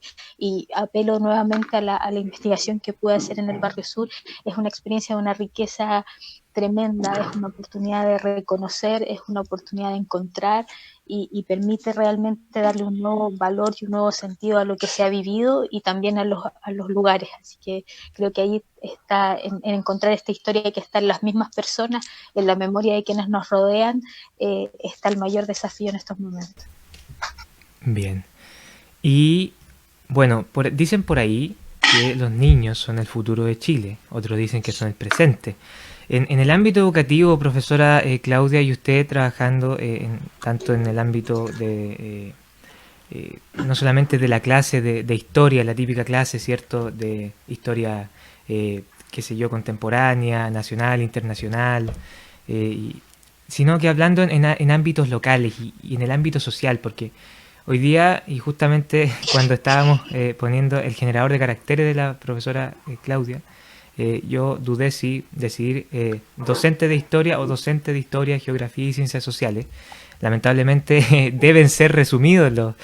apelo nuevamente a la investigación que puede hacer en el Barrio Sur. Es una experiencia de una riqueza tremenda, es una oportunidad de reconocer, es una oportunidad de encontrar, y permite realmente darle un nuevo valor y un nuevo sentido a lo que se ha vivido y también a los lugares. Así que creo que ahí está, en encontrar esta historia que está en las mismas personas, en la memoria de quienes nos rodean, está el mayor desafío en estos momentos. Bien. Y bueno, dicen por ahí que los niños son el futuro de Chile, otros dicen que son el presente. En el ámbito educativo, profesora Claudia, y usted trabajando tanto en el ámbito de no solamente de la clase de historia, la típica clase, ¿cierto?, de historia, qué sé yo, contemporánea, nacional, internacional, sino que hablando en ámbitos locales y en el ámbito social, porque hoy día, y justamente cuando estábamos poniendo el generador de caracteres de la profesora Claudia, yo dudé si decidir docente de historia o docente de historia, geografía y ciencias sociales. Lamentablemente deben ser resumidos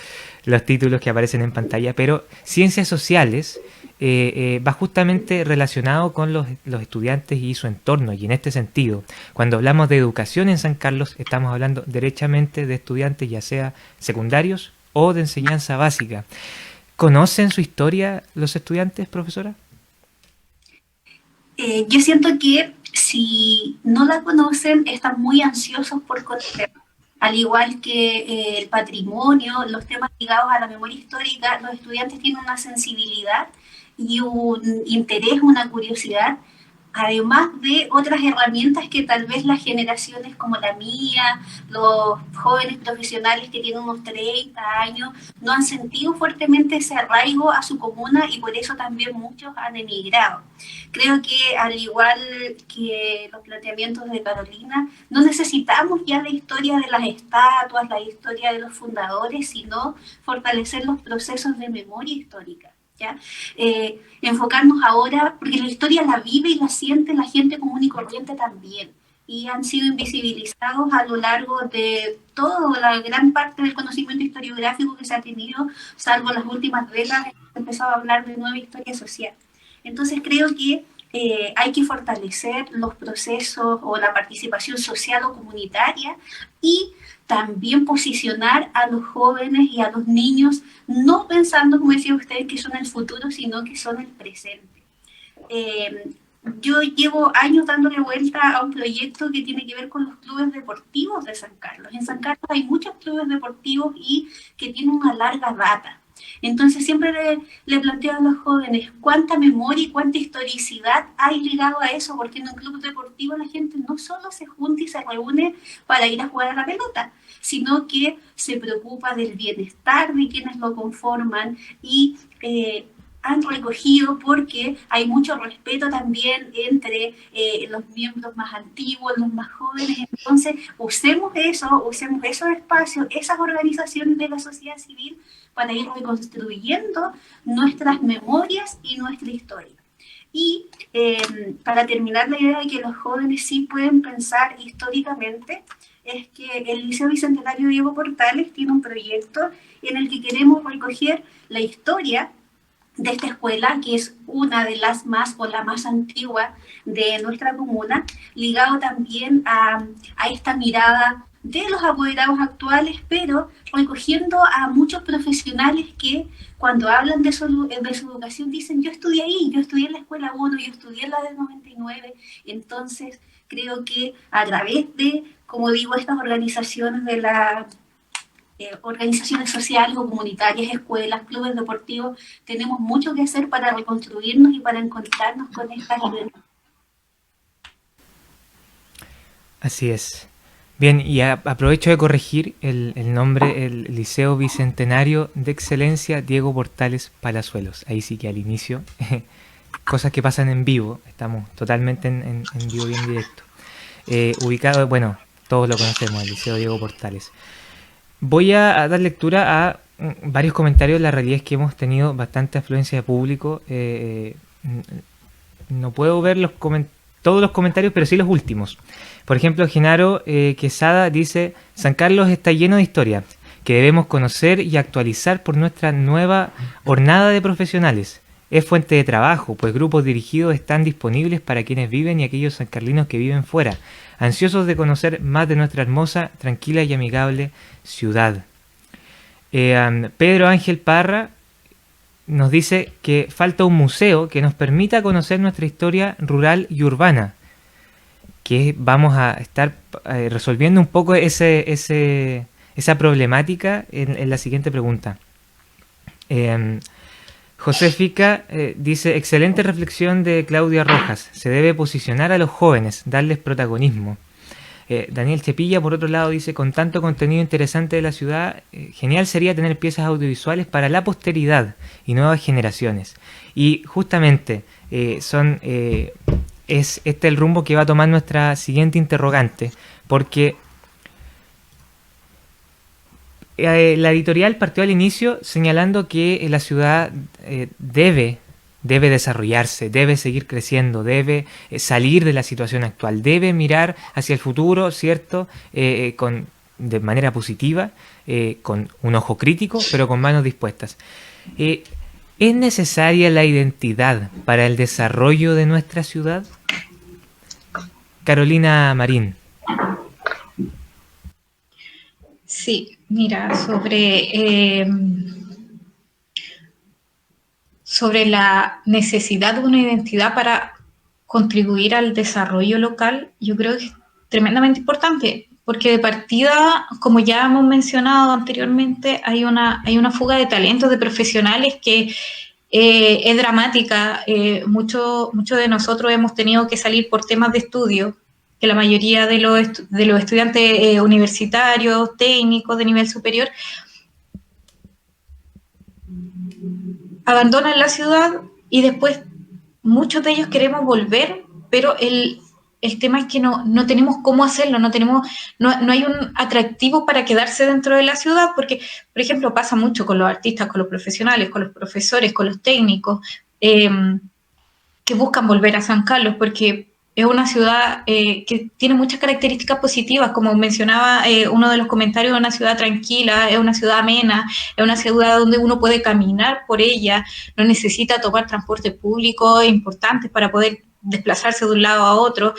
los títulos que aparecen en pantalla, pero ciencias sociales va justamente relacionado con los estudiantes y su entorno, y en este sentido, cuando hablamos de educación en San Carlos, estamos hablando derechamente de estudiantes, ya sea secundarios o de enseñanza básica. ¿Conocen su historia los estudiantes, profesora? Yo siento que si no la conocen, están muy ansiosos por conocer. Al igual que el patrimonio, los temas ligados a la memoria histórica, los estudiantes tienen una sensibilidad y un interés, una curiosidad además de otras herramientas que tal vez las generaciones como la mía, los jóvenes profesionales que tienen unos 30 años, no han sentido fuertemente ese arraigo a su comuna y por eso también muchos han emigrado. Creo que al igual que los planteamientos de Carolina, no necesitamos ya la historia de las estatuas, la historia de los fundadores, sino fortalecer los procesos de memoria histórica. ¿Ya? Enfocarnos ahora, porque la historia la vive y la siente la gente común y corriente también, y han sido invisibilizados a lo largo de toda la gran parte del conocimiento historiográfico que se ha tenido, salvo las últimas décadas, que empezado a hablar de nueva historia social. Entonces creo que hay que fortalecer los procesos o la participación social o comunitaria y también posicionar a los jóvenes y a los niños, no pensando, como decía usted, que son el futuro, sino que son el presente. Yo llevo años dándole vuelta a un proyecto que tiene que ver con los clubes deportivos de San Carlos. En San Carlos hay muchos clubes deportivos y que tienen una larga data. Entonces siempre le planteo a los jóvenes cuánta memoria y cuánta historicidad hay ligado a eso, porque en un club deportivo la gente no solo se junta y se reúne para ir a jugar a la pelota, sino que se preocupa del bienestar de quienes lo conforman y han recogido porque hay mucho respeto también entre los miembros más antiguos, los más jóvenes. Entonces usemos esos espacios, esas organizaciones de la sociedad civil para ir reconstruyendo nuestras memorias y nuestra historia. Y para terminar la idea de que los jóvenes sí pueden pensar históricamente, es que el Liceo Bicentenario Diego Portales tiene un proyecto en el que queremos recoger la historia de esta escuela, que es una de las más o la más antigua de nuestra comuna, ligado también a esta mirada de los apoderados actuales, pero recogiendo a muchos profesionales que cuando hablan de su educación dicen, yo estudié ahí, yo estudié en la escuela 1, yo estudié en la del 99, entonces creo que a través de, como digo, estas organizaciones de la organizaciones sociales o comunitarias, escuelas, clubes deportivos, tenemos mucho que hacer para reconstruirnos y para encontrarnos con estas ideas. Así es. Bien, y aprovecho de corregir el nombre, el Liceo Bicentenario de Excelencia Diego Portales Palazuelos. Ahí sí que al inicio, cosas que pasan en vivo, estamos totalmente en vivo y en directo. Ubicado, bueno, todos lo conocemos, el Liceo Diego Portales. Voy a dar lectura a varios comentarios. La realidad es que hemos tenido bastante afluencia de público. No puedo ver todos los comentarios, pero sí los últimos. Por ejemplo, Genaro Quesada dice: San Carlos está lleno de historia que debemos conocer y actualizar por nuestra nueva hornada de profesionales. Es fuente de trabajo, pues grupos dirigidos están disponibles para quienes viven y aquellos sancarlinos que viven fuera, ansiosos de conocer más de nuestra hermosa, tranquila y amigable ciudad. Pedro Ángel Parra nos dice que falta un museo que nos permita conocer nuestra historia rural y urbana, que vamos a estar resolviendo un poco esa problemática en la siguiente pregunta. José Fica dice: excelente reflexión de Claudia Rojas, se debe posicionar a los jóvenes, darles protagonismo. Daniel Chepilla, por otro lado, dice: con tanto contenido interesante de la ciudad, genial sería tener piezas audiovisuales para la posteridad y nuevas generaciones. Y justamente es este el rumbo que va a tomar nuestra siguiente interrogante, porque la editorial partió al inicio señalando que la ciudad debe desarrollarse, debe seguir creciendo, debe salir de la situación actual, debe mirar hacia el futuro, ¿cierto? De manera positiva, con un ojo crítico, pero con manos dispuestas. ¿Es necesaria la identidad para el desarrollo de nuestra ciudad? Carolina Marín. Sí, mira, sobre la necesidad de una identidad para contribuir al desarrollo local, yo creo que es tremendamente importante, porque de partida, como ya hemos mencionado anteriormente, hay una fuga de talentos, de profesionales que es dramática. Muchos de nosotros hemos tenido que salir por temas de estudio, que la mayoría de los estudiantes universitarios, técnicos de nivel superior, abandonan la ciudad y después muchos de ellos queremos volver, pero el tema es que no tenemos cómo hacerlo, no hay un atractivo para quedarse dentro de la ciudad, porque, por ejemplo, pasa mucho con los artistas, con los profesionales, con los profesores, con los técnicos, que buscan volver a San Carlos, porque es una ciudad que tiene muchas características positivas, como mencionaba uno de los comentarios, es una ciudad tranquila, es una ciudad amena, es una ciudad donde uno puede caminar por ella, no necesita tomar transporte público importantes para poder desplazarse de un lado a otro,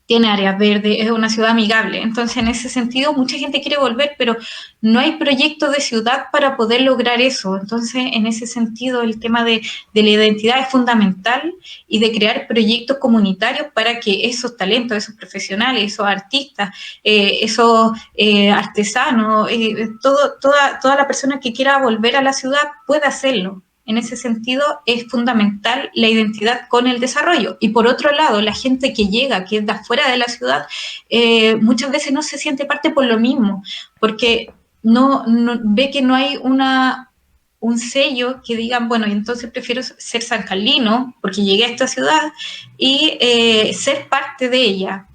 tiene áreas verdes, es una ciudad amigable. Entonces, en ese sentido, mucha gente quiere volver, pero no hay proyectos de ciudad para poder lograr eso. Entonces, en ese sentido, el tema de la identidad es fundamental, y de crear proyectos comunitarios para que esos talentos, esos profesionales, esos artistas, esos artesanos, toda la persona que quiera volver a la ciudad pueda hacerlo. En ese sentido, es fundamental la identidad con el desarrollo. Y por otro lado, la gente que llega, que es de afuera de la ciudad, muchas veces no se siente parte por lo mismo, porque no ve que no hay un sello que digan, bueno, entonces prefiero ser sancarlino, porque llegué a esta ciudad, y ser parte de ella.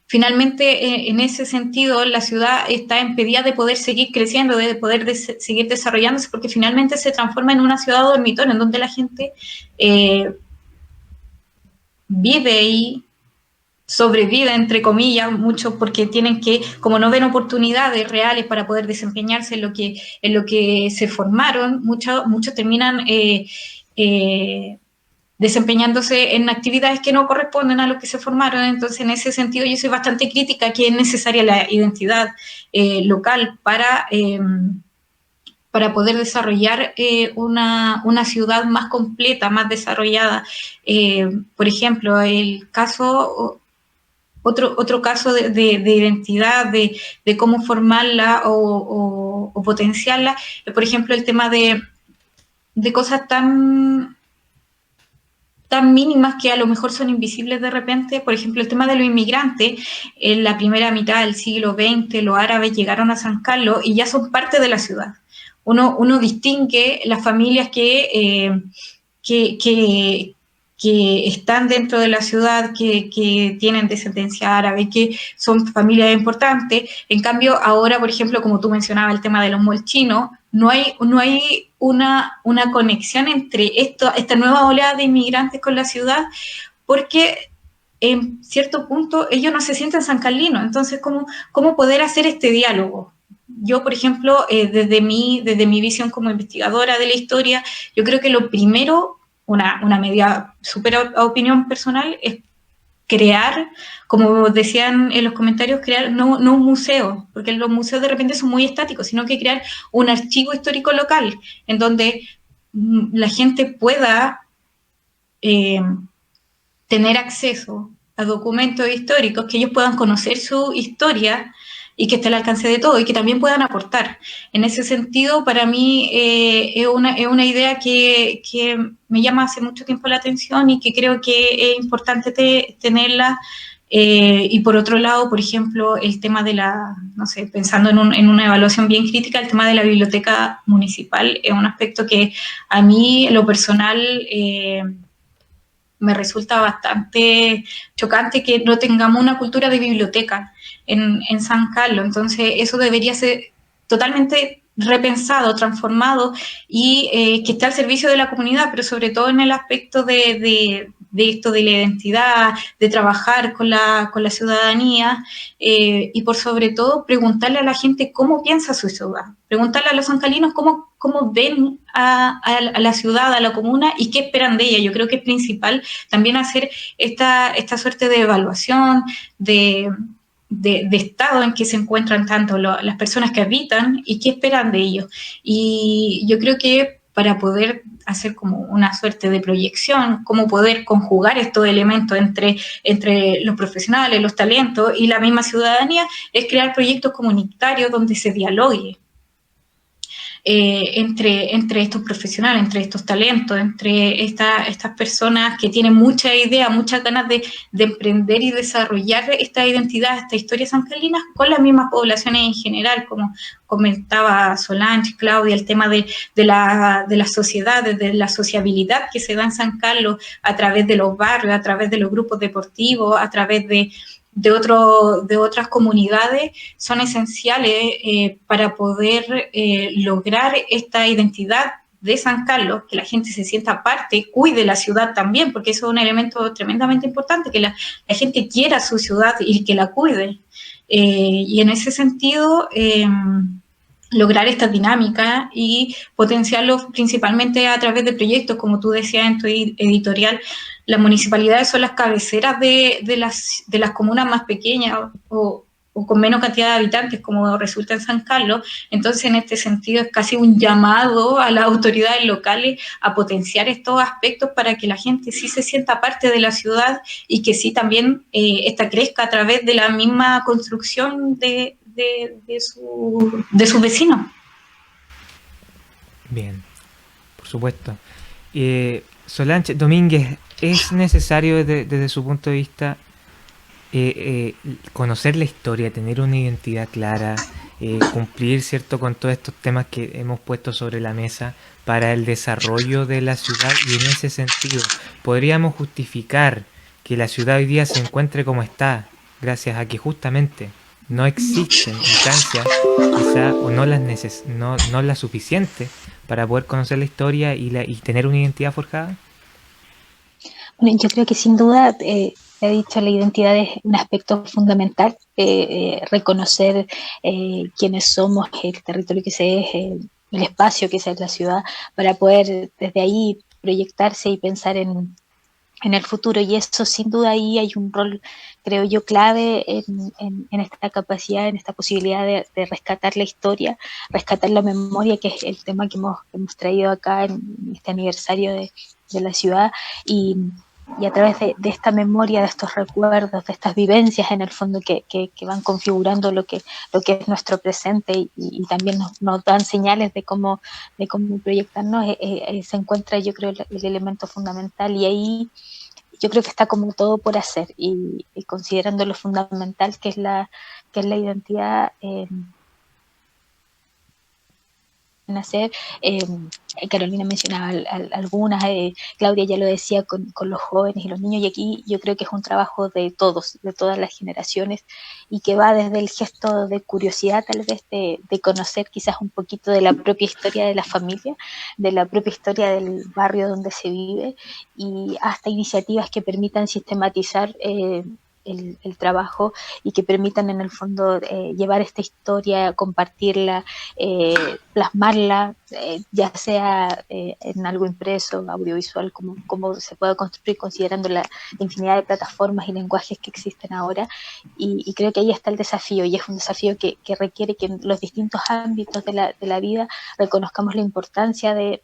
Finalmente, en ese sentido, la ciudad está impedida de poder seguir creciendo, de poder seguir desarrollándose, porque finalmente se transforma en una ciudad dormitorio, en donde la gente vive y sobrevive, entre comillas, mucho, porque tienen que, como no ven oportunidades reales para poder desempeñarse en lo que se formaron, muchos terminan desempeñándose en actividades que no corresponden a lo que se formaron. Entonces, en ese sentido, yo soy bastante crítica que es necesaria la identidad local para poder desarrollar una ciudad más completa, más desarrollada. Por ejemplo, otro caso de identidad, de cómo formarla o potenciarla, por ejemplo, el tema de cosas tan mínimas que a lo mejor son invisibles de repente. Por ejemplo, el tema de los inmigrantes. En la primera mitad del siglo XX, los árabes llegaron a San Carlos y ya son parte de la ciudad. Uno distingue las familias que están dentro de la ciudad, que tienen descendencia árabe, que son familias importantes. En cambio, ahora, por ejemplo, como tú mencionabas, el tema de los molchinos, no hay una conexión entre esta nueva oleada de inmigrantes con la ciudad, porque en cierto punto ellos no se sienten sancarlinos. Entonces, ¿cómo poder hacer este diálogo? Yo, por ejemplo, desde mi visión como investigadora de la historia, yo creo que lo primero, una media súper opinión personal, es crear, como decían en los comentarios, crear no un museo, porque los museos de repente son muy estáticos, sino que crear un archivo histórico local, en donde la gente pueda tener acceso a documentos históricos, que ellos puedan conocer su historia y que esté al alcance de todo, y que también puedan aportar. En ese sentido, para mí es una idea que me llama hace mucho tiempo la atención, y que creo que es importante tenerla. Y por otro lado, por ejemplo, el tema de pensando en una evaluación bien crítica, el tema de la biblioteca municipal es un aspecto que a mí, en lo personal, me resulta bastante chocante, que no tengamos una cultura de biblioteca en San Carlos. Entonces, eso debería ser totalmente repensado, transformado, y que esté al servicio de la comunidad, pero sobre todo en el aspecto de esto de la identidad, de trabajar con la ciudadanía, y por sobre todo preguntarle a la gente cómo piensa su ciudad, preguntarle a los sancalinos cómo ven a la ciudad, a la comuna, y qué esperan de ella. Yo creo que es principal también hacer esta suerte de evaluación, de estado en que se encuentran tanto las personas que habitan y qué esperan de ellos. Y yo creo que para poder hacer como una suerte de proyección, cómo poder conjugar estos elementos entre los profesionales, los talentos y la misma ciudadanía, es crear proyectos comunitarios donde se dialogue. entre estos profesionales, entre estos talentos, entre estas personas que tienen mucha idea, muchas ganas de emprender y desarrollar esta identidad, esta historia sancalina con las mismas poblaciones en general, como comentaba Solange, Claudia, el tema de las sociedades, de la sociabilidad que se da en San Carlos a través de los barrios, a través de los grupos deportivos, a través de otras comunidades, son esenciales para poder lograr esta identidad de San Carlos, que la gente se sienta parte, cuide la ciudad también, porque eso es un elemento tremendamente importante, que la gente quiera su ciudad y que la cuide. Y en ese sentido, lograr esta dinámica y potenciarlo principalmente a través de proyectos, como tú decías en tu editorial. Las municipalidades son las cabeceras de las comunas más pequeñas o con menos cantidad de habitantes, como resulta en San Carlos. Entonces, en este sentido, es casi un llamado a las autoridades locales a potenciar estos aspectos para que la gente sí se sienta parte de la ciudad y que sí también esta crezca a través de la misma construcción de sus vecinos. Bien, por supuesto. Solange Domínguez, ¿es necesario desde su punto de vista conocer la historia, tener una identidad clara, cumplir, cierto, con todos estos temas que hemos puesto sobre la mesa para el desarrollo de la ciudad? Y en ese sentido, ¿podríamos justificar que la ciudad hoy día se encuentre como está gracias a que justamente no existen instancias quizá o no las suficientes para poder conocer la historia y tener una identidad forjada? Bueno, yo creo que sin duda, he dicho, la identidad es un aspecto fundamental, reconocer quiénes somos, el territorio que se es, el espacio que es la ciudad, para poder desde ahí proyectarse y pensar en el futuro. Y eso sin duda ahí hay un rol, creo yo, clave en esta capacidad, en esta posibilidad de rescatar la historia, rescatar la memoria, que es el tema que hemos traído acá en este aniversario de la ciudad, y a través de esta memoria, de estos recuerdos, de estas vivencias en el fondo que van configurando lo que es nuestro presente y también nos dan señales de cómo proyectarnos, se encuentra, yo creo, el elemento fundamental. Y ahí yo creo que está como todo por hacer, y considerando lo fundamental que es la identidad en hacer. Carolina mencionaba algunas, Claudia ya lo decía con los jóvenes y los niños, y aquí yo creo que es un trabajo de todos, de todas las generaciones, y que va desde el gesto de curiosidad, tal vez, de conocer quizás un poquito de la propia historia de la familia, de la propia historia del barrio donde se vive, y hasta iniciativas que permitan sistematizar el trabajo y que permitan en el fondo llevar esta historia, compartirla, plasmarla, ya sea en algo impreso, audiovisual, como se pueda construir, considerando la infinidad de plataformas y lenguajes que existen ahora. Y creo que ahí está el desafío, y es un desafío que requiere que en los distintos ámbitos de la vida reconozcamos la importancia de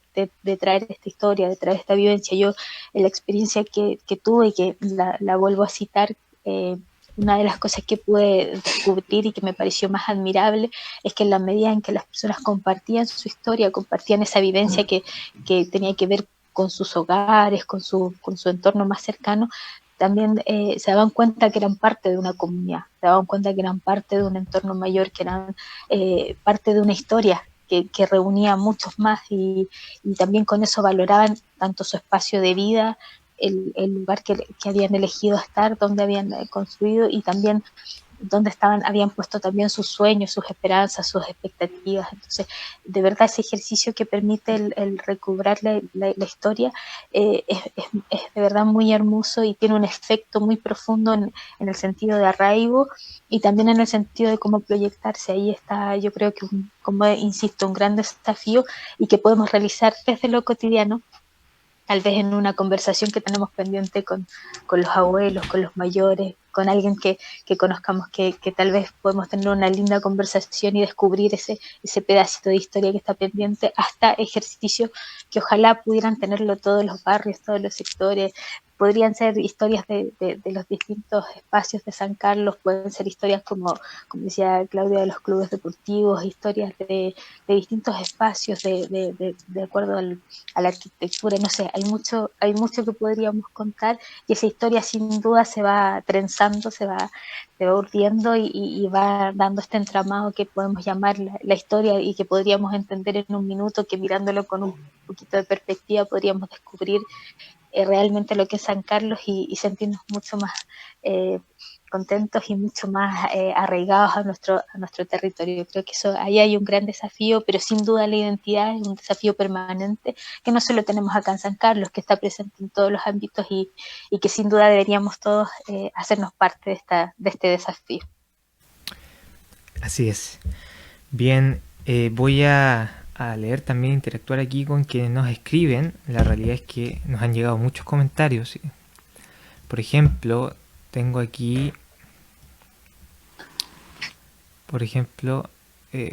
traer esta historia, de traer esta vivencia. Yo, en la experiencia que tuve, y que la vuelvo a citar, una de las cosas que pude descubrir y que me pareció más admirable es que en la medida en que las personas compartían su historia, compartían esa vivencia que tenía que ver con sus hogares, con su entorno más cercano, también se daban cuenta que eran parte de una comunidad, se daban cuenta que eran parte de un entorno mayor, que eran parte de una historia que reunía a muchos más, y también con eso valoraban tanto su espacio de vida, el lugar que habían elegido estar, donde habían construido, y también donde habían puesto también sus sueños, sus esperanzas, sus expectativas. Entonces, de verdad, ese ejercicio que permite el recobrar la historia es de verdad muy hermoso, y tiene un efecto muy profundo en el sentido de arraigo, y también en el sentido de cómo proyectarse. Ahí está, yo creo que, como insisto, un gran desafío, y que podemos realizar desde lo cotidiano, tal vez en una conversación que tenemos pendiente con los abuelos, con los mayores, con alguien que conozcamos, que tal vez podemos tener una linda conversación y descubrir ese pedacito de historia que está pendiente, hasta ejercicios que ojalá pudieran tenerlo todos los barrios, todos los sectores, podrían ser historias de los distintos espacios de San Carlos, pueden ser historias como decía Claudia, de los clubes deportivos, historias de distintos espacios de acuerdo a la arquitectura, no sé, hay mucho que podríamos contar, y esa historia sin duda se va trenzando, se va urdiendo y va dando este entramado que podemos llamar la historia, y que podríamos entender en un minuto, que mirándolo con un poquito de perspectiva podríamos descubrir realmente lo que es San Carlos, y sentirnos mucho más contentos y mucho más arraigados a nuestro territorio. Creo que ahí hay un gran desafío, pero sin duda la identidad es un desafío permanente que no solo tenemos acá en San Carlos, que está presente en todos los ámbitos, y que sin duda deberíamos todos hacernos parte de este desafío. Así es. Bien, voy a leer también, interactuar aquí con quienes nos escriben. La realidad es que nos han llegado muchos comentarios. Por ejemplo, tengo aquí,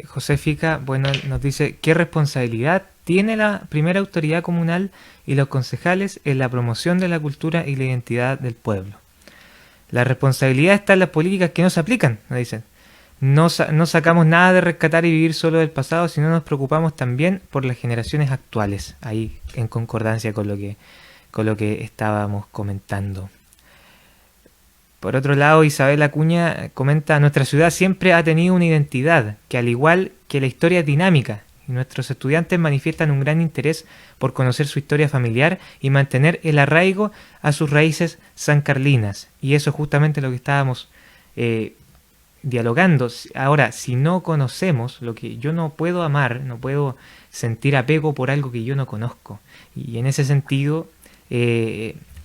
Joséfica, bueno, nos dice: ¿qué responsabilidad tiene la primera autoridad comunal y los concejales en la promoción de la cultura y la identidad del pueblo? La responsabilidad está en las políticas que no se aplican, nos dicen. No sacamos nada de rescatar y vivir solo del pasado, sino nos preocupamos también por las generaciones actuales, ahí en concordancia con lo que estábamos comentando. Por otro lado, Isabel Acuña comenta: nuestra ciudad siempre ha tenido una identidad que, al igual que la historia, es dinámica, y nuestros estudiantes manifiestan un gran interés por conocer su historia familiar y mantener el arraigo a sus raíces sancarlinas. Y eso es justamente lo que estábamos dialogando. Ahora, si no conocemos lo que yo no puedo amar, no puedo sentir apego por algo que yo no conozco. Y en ese sentido,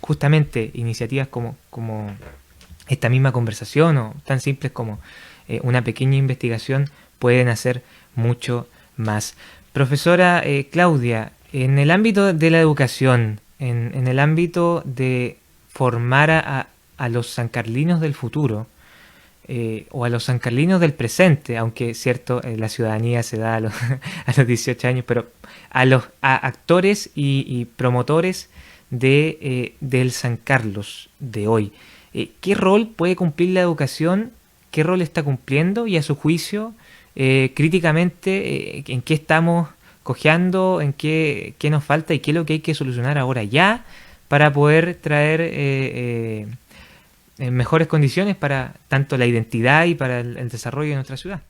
justamente iniciativas como esta misma conversación, o tan simples como una pequeña investigación, pueden hacer mucho más. Profesora Claudia, en el ámbito de la educación, en el ámbito de formar a los sancarlinos del futuro, o a los sancarlinos del presente, aunque es cierto, la ciudadanía se da a los 18 años, pero a actores y promotores del San Carlos de hoy, ¿qué rol puede cumplir la educación? ¿Qué rol está cumpliendo? Y a su juicio, críticamente, ¿en qué estamos cojeando? ¿En qué nos falta? ¿Y qué es lo que hay que solucionar ahora ya para poder traer en mejores condiciones para tanto la identidad y para el desarrollo de nuestra ciudad?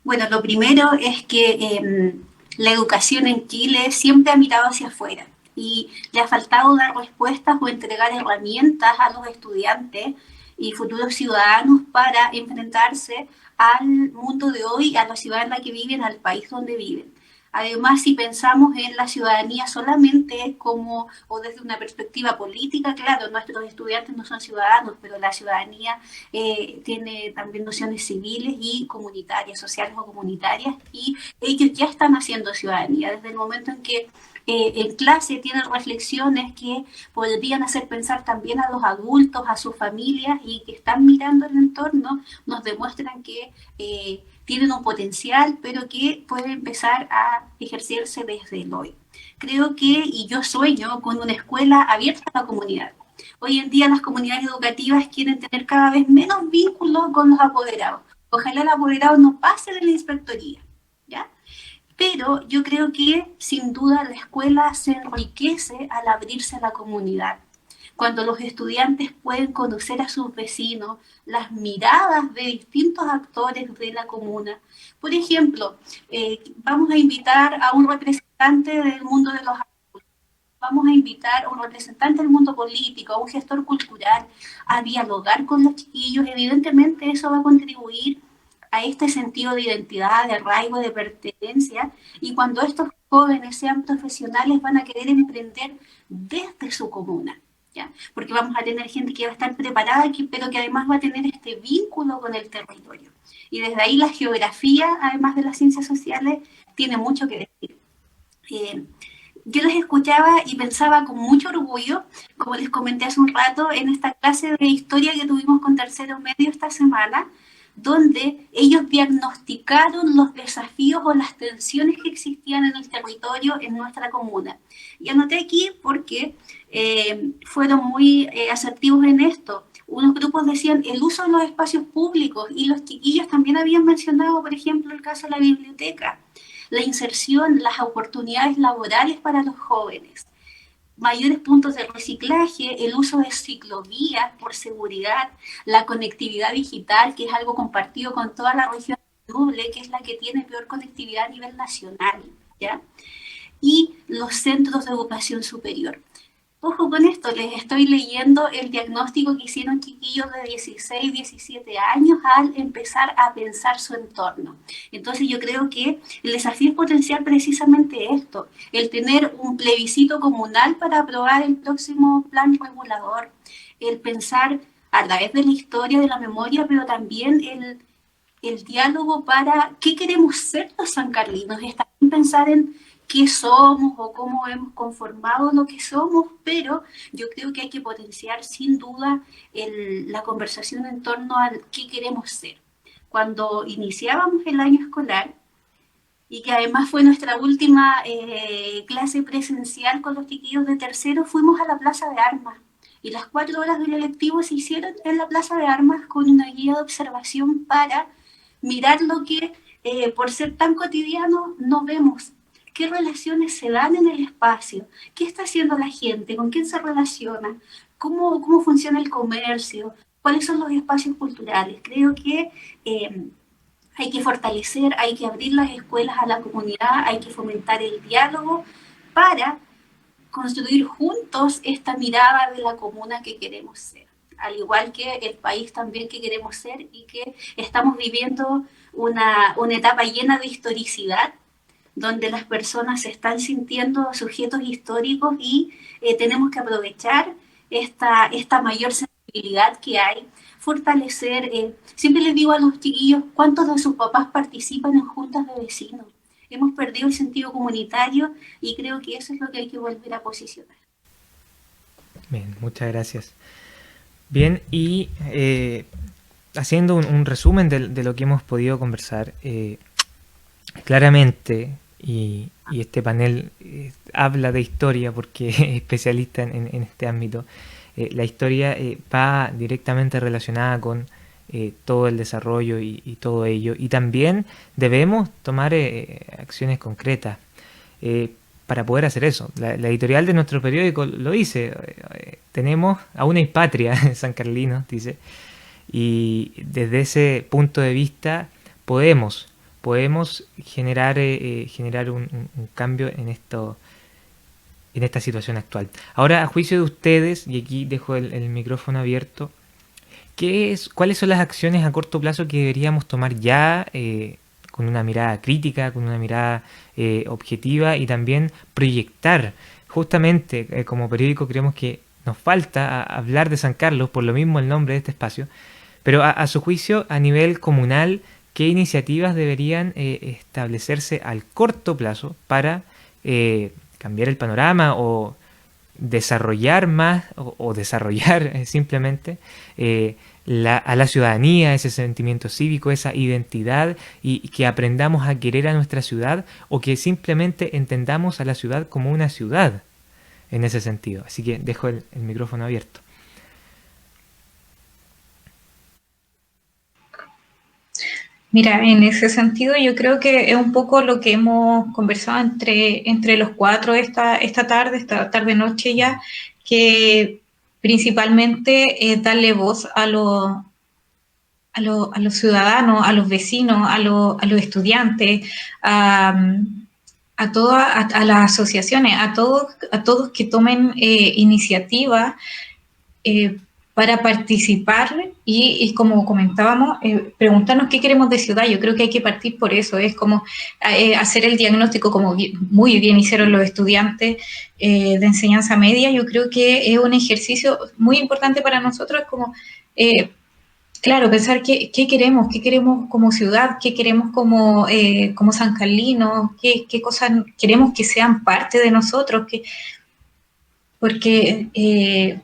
Bueno, lo primero es que la educación en Chile siempre ha mirado hacia afuera y le ha faltado dar respuestas o entregar herramientas a los estudiantes y futuros ciudadanos para enfrentarse al mundo de hoy, a la ciudad en la que viven, al país donde viven. Además, si pensamos en la ciudadanía solamente como, o desde una perspectiva política, claro, nuestros estudiantes no son ciudadanos, pero la ciudadanía tiene también nociones civiles y comunitarias, sociales o comunitarias, y ellos ya están haciendo ciudadanía desde el momento en que en clase tienen reflexiones que podrían hacer pensar también a los adultos, a sus familias, y que están mirando el entorno, nos demuestran que tienen un potencial, pero que puede empezar a ejercerse desde el hoy. Creo que, y yo sueño con una escuela abierta a la comunidad. Hoy en día las comunidades educativas quieren tener cada vez menos vínculos con los apoderados. Ojalá el apoderado no pase de la inspectoría, ¿ya? Pero yo creo que sin duda la escuela se enriquece al abrirse a la comunidad. Cuando los estudiantes pueden conocer a sus vecinos, las miradas de distintos actores de la comuna. Por ejemplo, vamos a invitar a un representante del mundo de los adultos, vamos a invitar a un representante del mundo político, a un gestor cultural, a dialogar con los chiquillos. Evidentemente eso va a contribuir a este sentido de identidad, de arraigo, de pertenencia, y cuando estos jóvenes sean profesionales van a querer emprender desde su comuna, ¿ya? Porque vamos a tener gente que va a estar preparada aquí, pero que además va a tener este vínculo con el territorio. Y desde ahí la geografía, además de las ciencias sociales, tiene mucho que decir. Yo les escuchaba y pensaba con mucho orgullo, como les comenté hace un rato, en esta clase de historia que tuvimos con tercero medio esta semana, donde ellos diagnosticaron los desafíos o las tensiones que existían en el territorio en nuestra comuna. Y anoté aquí porque fueron muy asertivos en esto. Unos grupos decían el uso de los espacios públicos, y los chiquillos también habían mencionado, por ejemplo, el caso de la biblioteca, la inserción, las oportunidades laborales para los jóvenes, mayores puntos de reciclaje, el uso de ciclovías por seguridad, la conectividad digital, que es algo compartido con toda la región de Ñuble, que es la que tiene peor conectividad a nivel nacional, ¿ya? Y los centros de educación superior. Ojo con esto, les estoy leyendo el diagnóstico que hicieron chiquillos de 16, 17 años al empezar a pensar su entorno. Entonces yo creo que el desafío es potenciar precisamente esto, el tener un plebiscito comunal para aprobar el próximo plan regulador, el pensar a través de la historia, de la memoria, pero también el diálogo para qué queremos ser los sancarlinos, es también pensar en qué somos o cómo hemos conformado lo que somos, pero yo creo que hay que potenciar sin duda la conversación en torno a qué queremos ser. Cuando iniciábamos el año escolar, y que además fue nuestra última clase presencial con los chiquillos de tercero, fuimos a la Plaza de Armas, y las 4 horas del electivo se hicieron en la Plaza de Armas con una guía de observación para mirar lo que por ser tan cotidiano no vemos. ¿Qué relaciones se dan en el espacio? ¿Qué está haciendo la gente? ¿Con quién se relaciona? ¿Cómo funciona el comercio? ¿Cuáles son los espacios culturales? Creo que hay que fortalecer, hay que abrir las escuelas a la comunidad, hay que fomentar el diálogo para construir juntos esta mirada de la comuna que queremos ser, al igual que el país también que queremos ser, y que estamos viviendo una etapa llena de historicidad, donde las personas se están sintiendo sujetos históricos, y tenemos que aprovechar esta mayor sensibilidad que hay, fortalecer. Siempre les digo a los chiquillos, ¿cuántos de sus papás participan en juntas de vecinos? Hemos perdido el sentido comunitario, y creo que eso es lo que hay que volver a posicionar. Bien, muchas gracias. Bien, y haciendo un resumen de lo que hemos podido conversar, claramente, y este panel habla de historia porque es especialista en este ámbito, la historia va directamente relacionada con todo el desarrollo y todo ello, y también debemos tomar acciones concretas para poder hacer eso. La editorial de nuestro periódico lo dice, tenemos aún hay patria, San Carlino dice, y desde ese punto de vista podemos generar un cambio en esta situación actual. Ahora, a juicio de ustedes, y aquí dejo el micrófono abierto, ¿cuáles son las acciones a corto plazo que deberíamos tomar ya, con una mirada crítica, con una mirada objetiva, y también proyectar? Justamente, como periódico creemos que nos falta hablar de San Carlos, por lo mismo el nombre de este espacio, pero a su juicio, a nivel comunal, ¿qué iniciativas deberían establecerse al corto plazo para cambiar el panorama o desarrollar más o desarrollar simplemente a la ciudadanía, ese sentimiento cívico, esa identidad, y que aprendamos a querer a nuestra ciudad, o que simplemente entendamos a la ciudad como una ciudad en ese sentido? Así que dejo el micrófono abierto. Mira, en ese sentido yo creo que es un poco lo que hemos conversado entre los cuatro esta tarde-noche ya, que principalmente es darle voz a los ciudadanos, a los vecinos, a los estudiantes, a las asociaciones, a todos que tomen iniciativa para participar y como comentábamos, preguntarnos qué queremos de ciudad. Yo creo que hay que partir por eso, es como hacer el diagnóstico, como muy bien hicieron los estudiantes de enseñanza media. Yo creo que es un ejercicio muy importante para nosotros, como, claro, pensar qué queremos como ciudad, qué queremos como San Carlino, qué cosas queremos que sean parte de nosotros, porque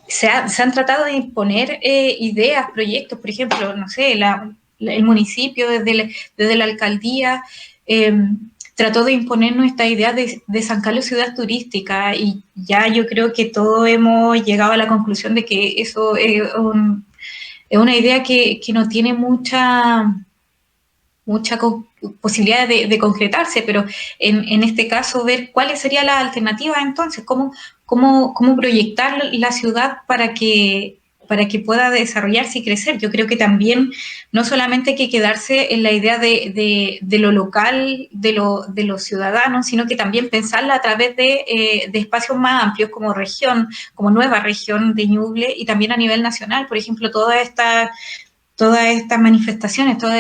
se han tratado de imponer ideas, proyectos, por ejemplo, no sé, el municipio desde la alcaldía trató de imponernos esta idea de San Carlos ciudad turística, y ya yo creo que todos hemos llegado a la conclusión de que eso es una idea que no tiene mucha posibilidad de concretarse, pero en este caso ver cuáles serían las alternativas entonces, cómo proyectar la ciudad para que pueda desarrollarse y crecer. Yo creo que también no solamente hay que quedarse en la idea de lo local, de los ciudadanos, sino que también pensarla a través de espacios más amplios como región, como nueva región de Ñuble, y también a nivel nacional. Por ejemplo, todas estas manifestaciones, todos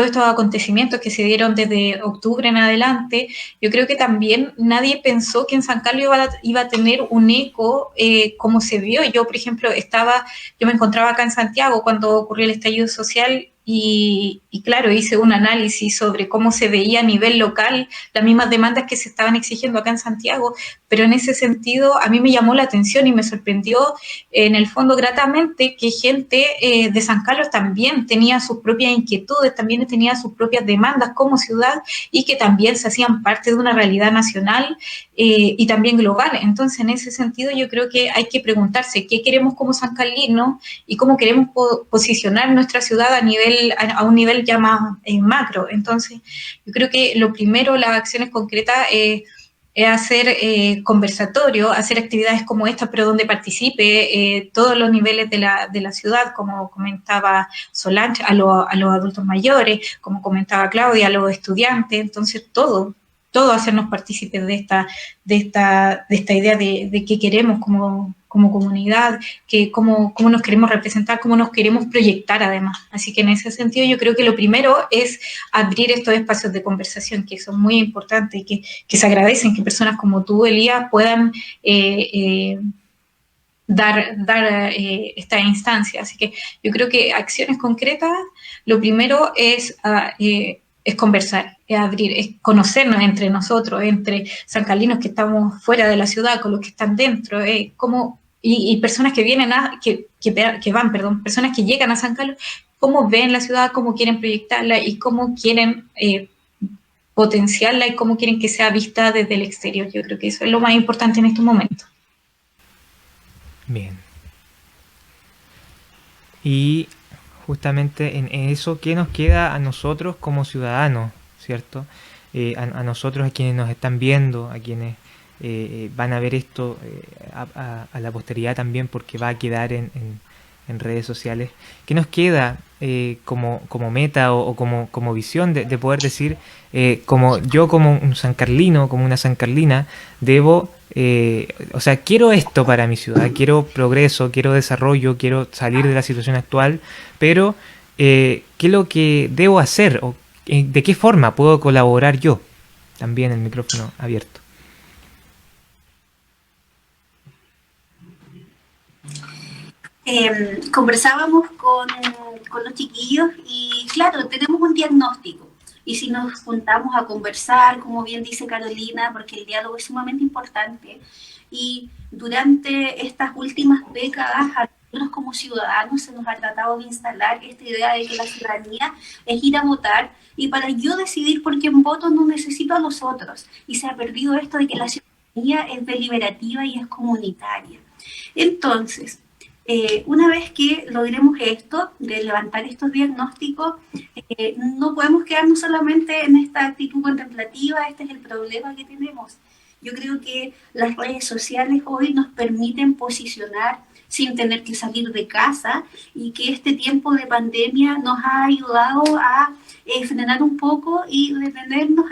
estos acontecimientos que se dieron desde octubre en adelante, yo creo que también nadie pensó que en San Carlos iba a tener un eco como se vio. Yo, por ejemplo, yo me encontraba acá en Santiago cuando ocurrió el estallido social y claro, hice un análisis sobre cómo se veía a nivel local las mismas demandas que se estaban exigiendo acá en Santiago, pero en ese sentido a mí me llamó la atención y me sorprendió en el fondo gratamente que gente de San Carlos también tenía sus propias inquietudes, también tenía sus propias demandas como ciudad y que también se hacían parte de una realidad nacional y también global. Entonces, en ese sentido, yo creo que hay que preguntarse qué queremos como sancarlinos y cómo queremos posicionar nuestra ciudad a un nivel ya más macro. Entonces, yo creo que lo primero, las acciones concretas, es hacer conversatorio, hacer actividades como esta, pero donde participe todos los niveles de la ciudad, como comentaba Solange, a los adultos mayores, como comentaba Claudia, a los estudiantes. Entonces todo hacernos partícipes de esta idea de qué queremos como comunidad, cómo nos queremos representar, cómo nos queremos proyectar además. Así que en ese sentido yo creo que lo primero es abrir estos espacios de conversación que son muy importantes y que se agradecen que personas como tú, Elías, puedan dar esta instancia. Así que yo creo que acciones concretas, lo primero es conversar, es abrir, es conocernos entre nosotros, entre sancarlinos que estamos fuera de la ciudad, con los que están dentro, y personas que vienen personas que llegan a San Carlos, cómo ven la ciudad, cómo quieren proyectarla y cómo quieren potenciarla y cómo quieren que sea vista desde el exterior. Yo creo que eso es lo más importante en estos momentos. Bien. Y justamente en eso, ¿qué nos queda a nosotros como ciudadanos, cierto? A nosotros, a quienes nos están viendo, a quienes van a ver esto a la posteridad también, porque va a quedar en redes sociales. ¿Qué nos queda como meta o como visión de poder decir, como yo como un sancarlino, como una sancarlina, debo, quiero esto para mi ciudad, quiero progreso, quiero desarrollo, quiero salir de la situación actual, pero ¿qué es lo que debo hacer? ¿O de qué forma puedo colaborar yo? También el micrófono abierto. Conversábamos con los chiquillos y claro, tenemos un diagnóstico y si nos juntamos a conversar, como bien dice Carolina, porque el diálogo es sumamente importante, y durante estas últimas décadas a nosotros como ciudadanos se nos ha tratado de instalar esta idea de que la ciudadanía es ir a votar, y para yo decidir por quién voto no necesito a los otros, y se ha perdido esto de que la ciudadanía es deliberativa y es comunitaria. Entonces, una vez que logremos esto, de levantar estos diagnósticos, no podemos quedarnos solamente en esta actitud contemplativa. Este es el problema que tenemos. Yo creo que las redes sociales hoy nos permiten posicionar sin tener que salir de casa, y que este tiempo de pandemia nos ha ayudado a frenar un poco y detenernos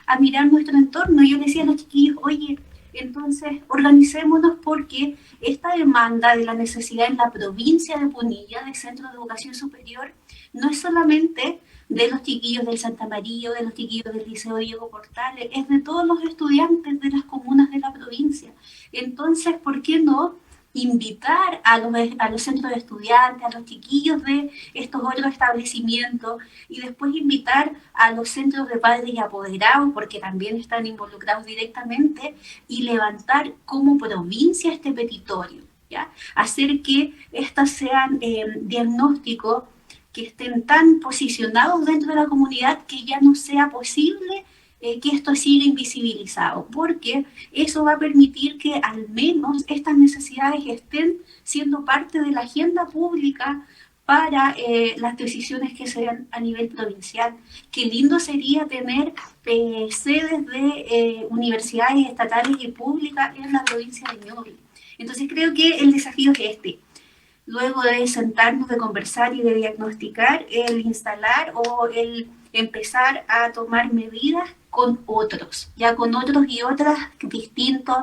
a mirar nuestro entorno. Yo le decía a los chiquillos, oye, entonces organicémonos, porque esta demanda de la necesidad en la provincia de Punilla de centros de educación superior no es solamente de los chiquillos del Santa María o de los chiquillos del Liceo Diego Portales, es de todos los estudiantes de las comunas de la provincia. Entonces, ¿por qué no invitar a los centros de estudiantes, a los chiquillos de estos otros establecimientos, y después invitar a los centros de padres y apoderados, porque también están involucrados directamente, y levantar como provincia este petitorio? ¿ya? Hacer que estos sean diagnósticos que estén tan posicionados dentro de la comunidad que ya no sea posible que esto siga invisibilizado, porque eso va a permitir que al menos estas necesidades estén siendo parte de la agenda pública para las decisiones que se dan a nivel provincial. Qué lindo sería tener sedes de universidades estatales y públicas en la provincia de Ñuble. Entonces creo que el desafío es este. Luego de sentarnos, de conversar y de diagnosticar, el instalar o el empezar a tomar medidas con otros, ya con otros y otras distintos.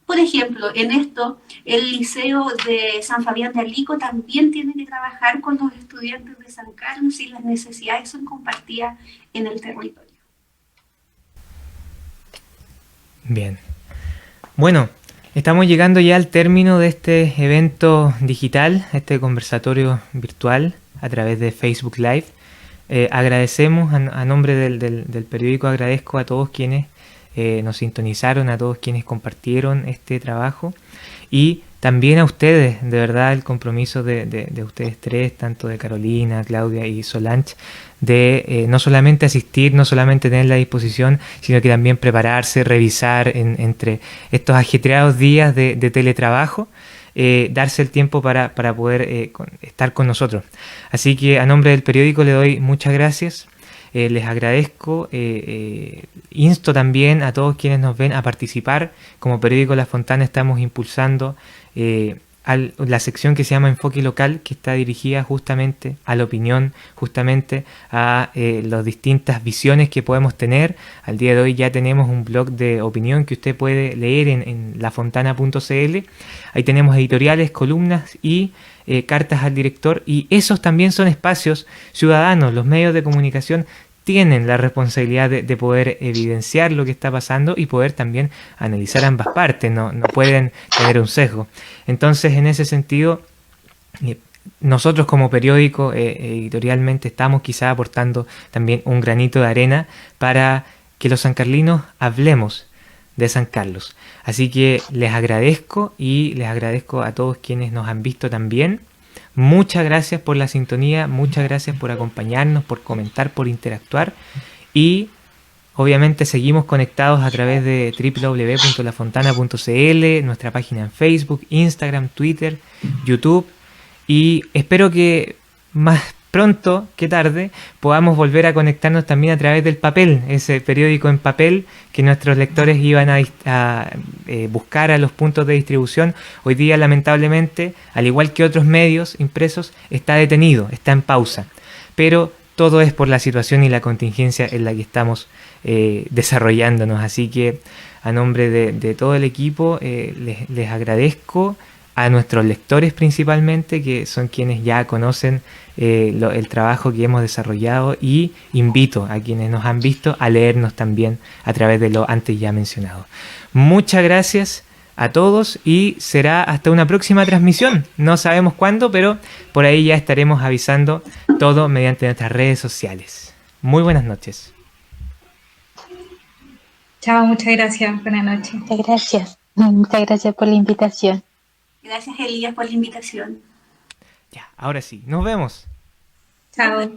Por ejemplo, en esto, el Liceo de San Fabián de Alico también tiene que trabajar con los estudiantes de San Carlos y las necesidades son compartidas en el territorio. Bien. Bueno, estamos llegando ya al término de este evento digital, este conversatorio virtual a través de Facebook Live. Agradecemos a nombre del periódico, agradezco a todos quienes nos sintonizaron, a todos quienes compartieron este trabajo y también a ustedes, de verdad el compromiso de ustedes tres, tanto de Carolina, Claudia y Solange, de no solamente asistir, no solamente tener la disposición, sino que también prepararse, revisar entre estos ajetreados días de teletrabajo, darse el tiempo para poder estar con nosotros. Así que a nombre del periódico le doy muchas gracias. Les agradezco, insto también a todos quienes nos ven a participar. Como periódico La Fontana estamos impulsando la sección que se llama Enfoque Local, que está dirigida justamente a la opinión, justamente a las distintas visiones que podemos tener. Al día de hoy ya tenemos un blog de opinión que usted puede leer en lafontana.cl. Ahí tenemos editoriales, columnas y cartas al director, y esos también son espacios ciudadanos. Los medios de comunicación tienen la responsabilidad de poder evidenciar lo que está pasando y poder también analizar ambas partes, no pueden tener un sesgo. Entonces, en ese sentido, nosotros como periódico editorialmente estamos quizá aportando también un granito de arena para que los sancarlinos hablemos de San Carlos. Así que les agradezco y les agradezco a todos quienes nos han visto también. Muchas gracias por la sintonía, muchas gracias por acompañarnos, por comentar, por interactuar y obviamente seguimos conectados a través de www.lafontana.cl, nuestra página en Facebook, Instagram, Twitter, YouTube, y espero que más pronto que tarde podamos volver a conectarnos también a través del papel, ese periódico en papel que nuestros lectores iban a buscar a los puntos de distribución. Hoy día, lamentablemente, al igual que otros medios impresos, está detenido, está en pausa, pero todo es por la situación y la contingencia en la que estamos desarrollándonos. Así que a nombre de todo el equipo les agradezco, a nuestros lectores principalmente, que son quienes ya conocen el trabajo que hemos desarrollado, y invito a quienes nos han visto a leernos también a través de lo antes ya mencionado. Muchas gracias a todos y será hasta una próxima transmisión. No sabemos cuándo, pero por ahí ya estaremos avisando todo mediante nuestras redes sociales. Muy buenas noches. Chao, muchas gracias. Buenas noches. Muchas gracias. Muchas gracias por la invitación. Gracias, Elías, por la invitación. Ya, ahora sí, nos vemos. Chao.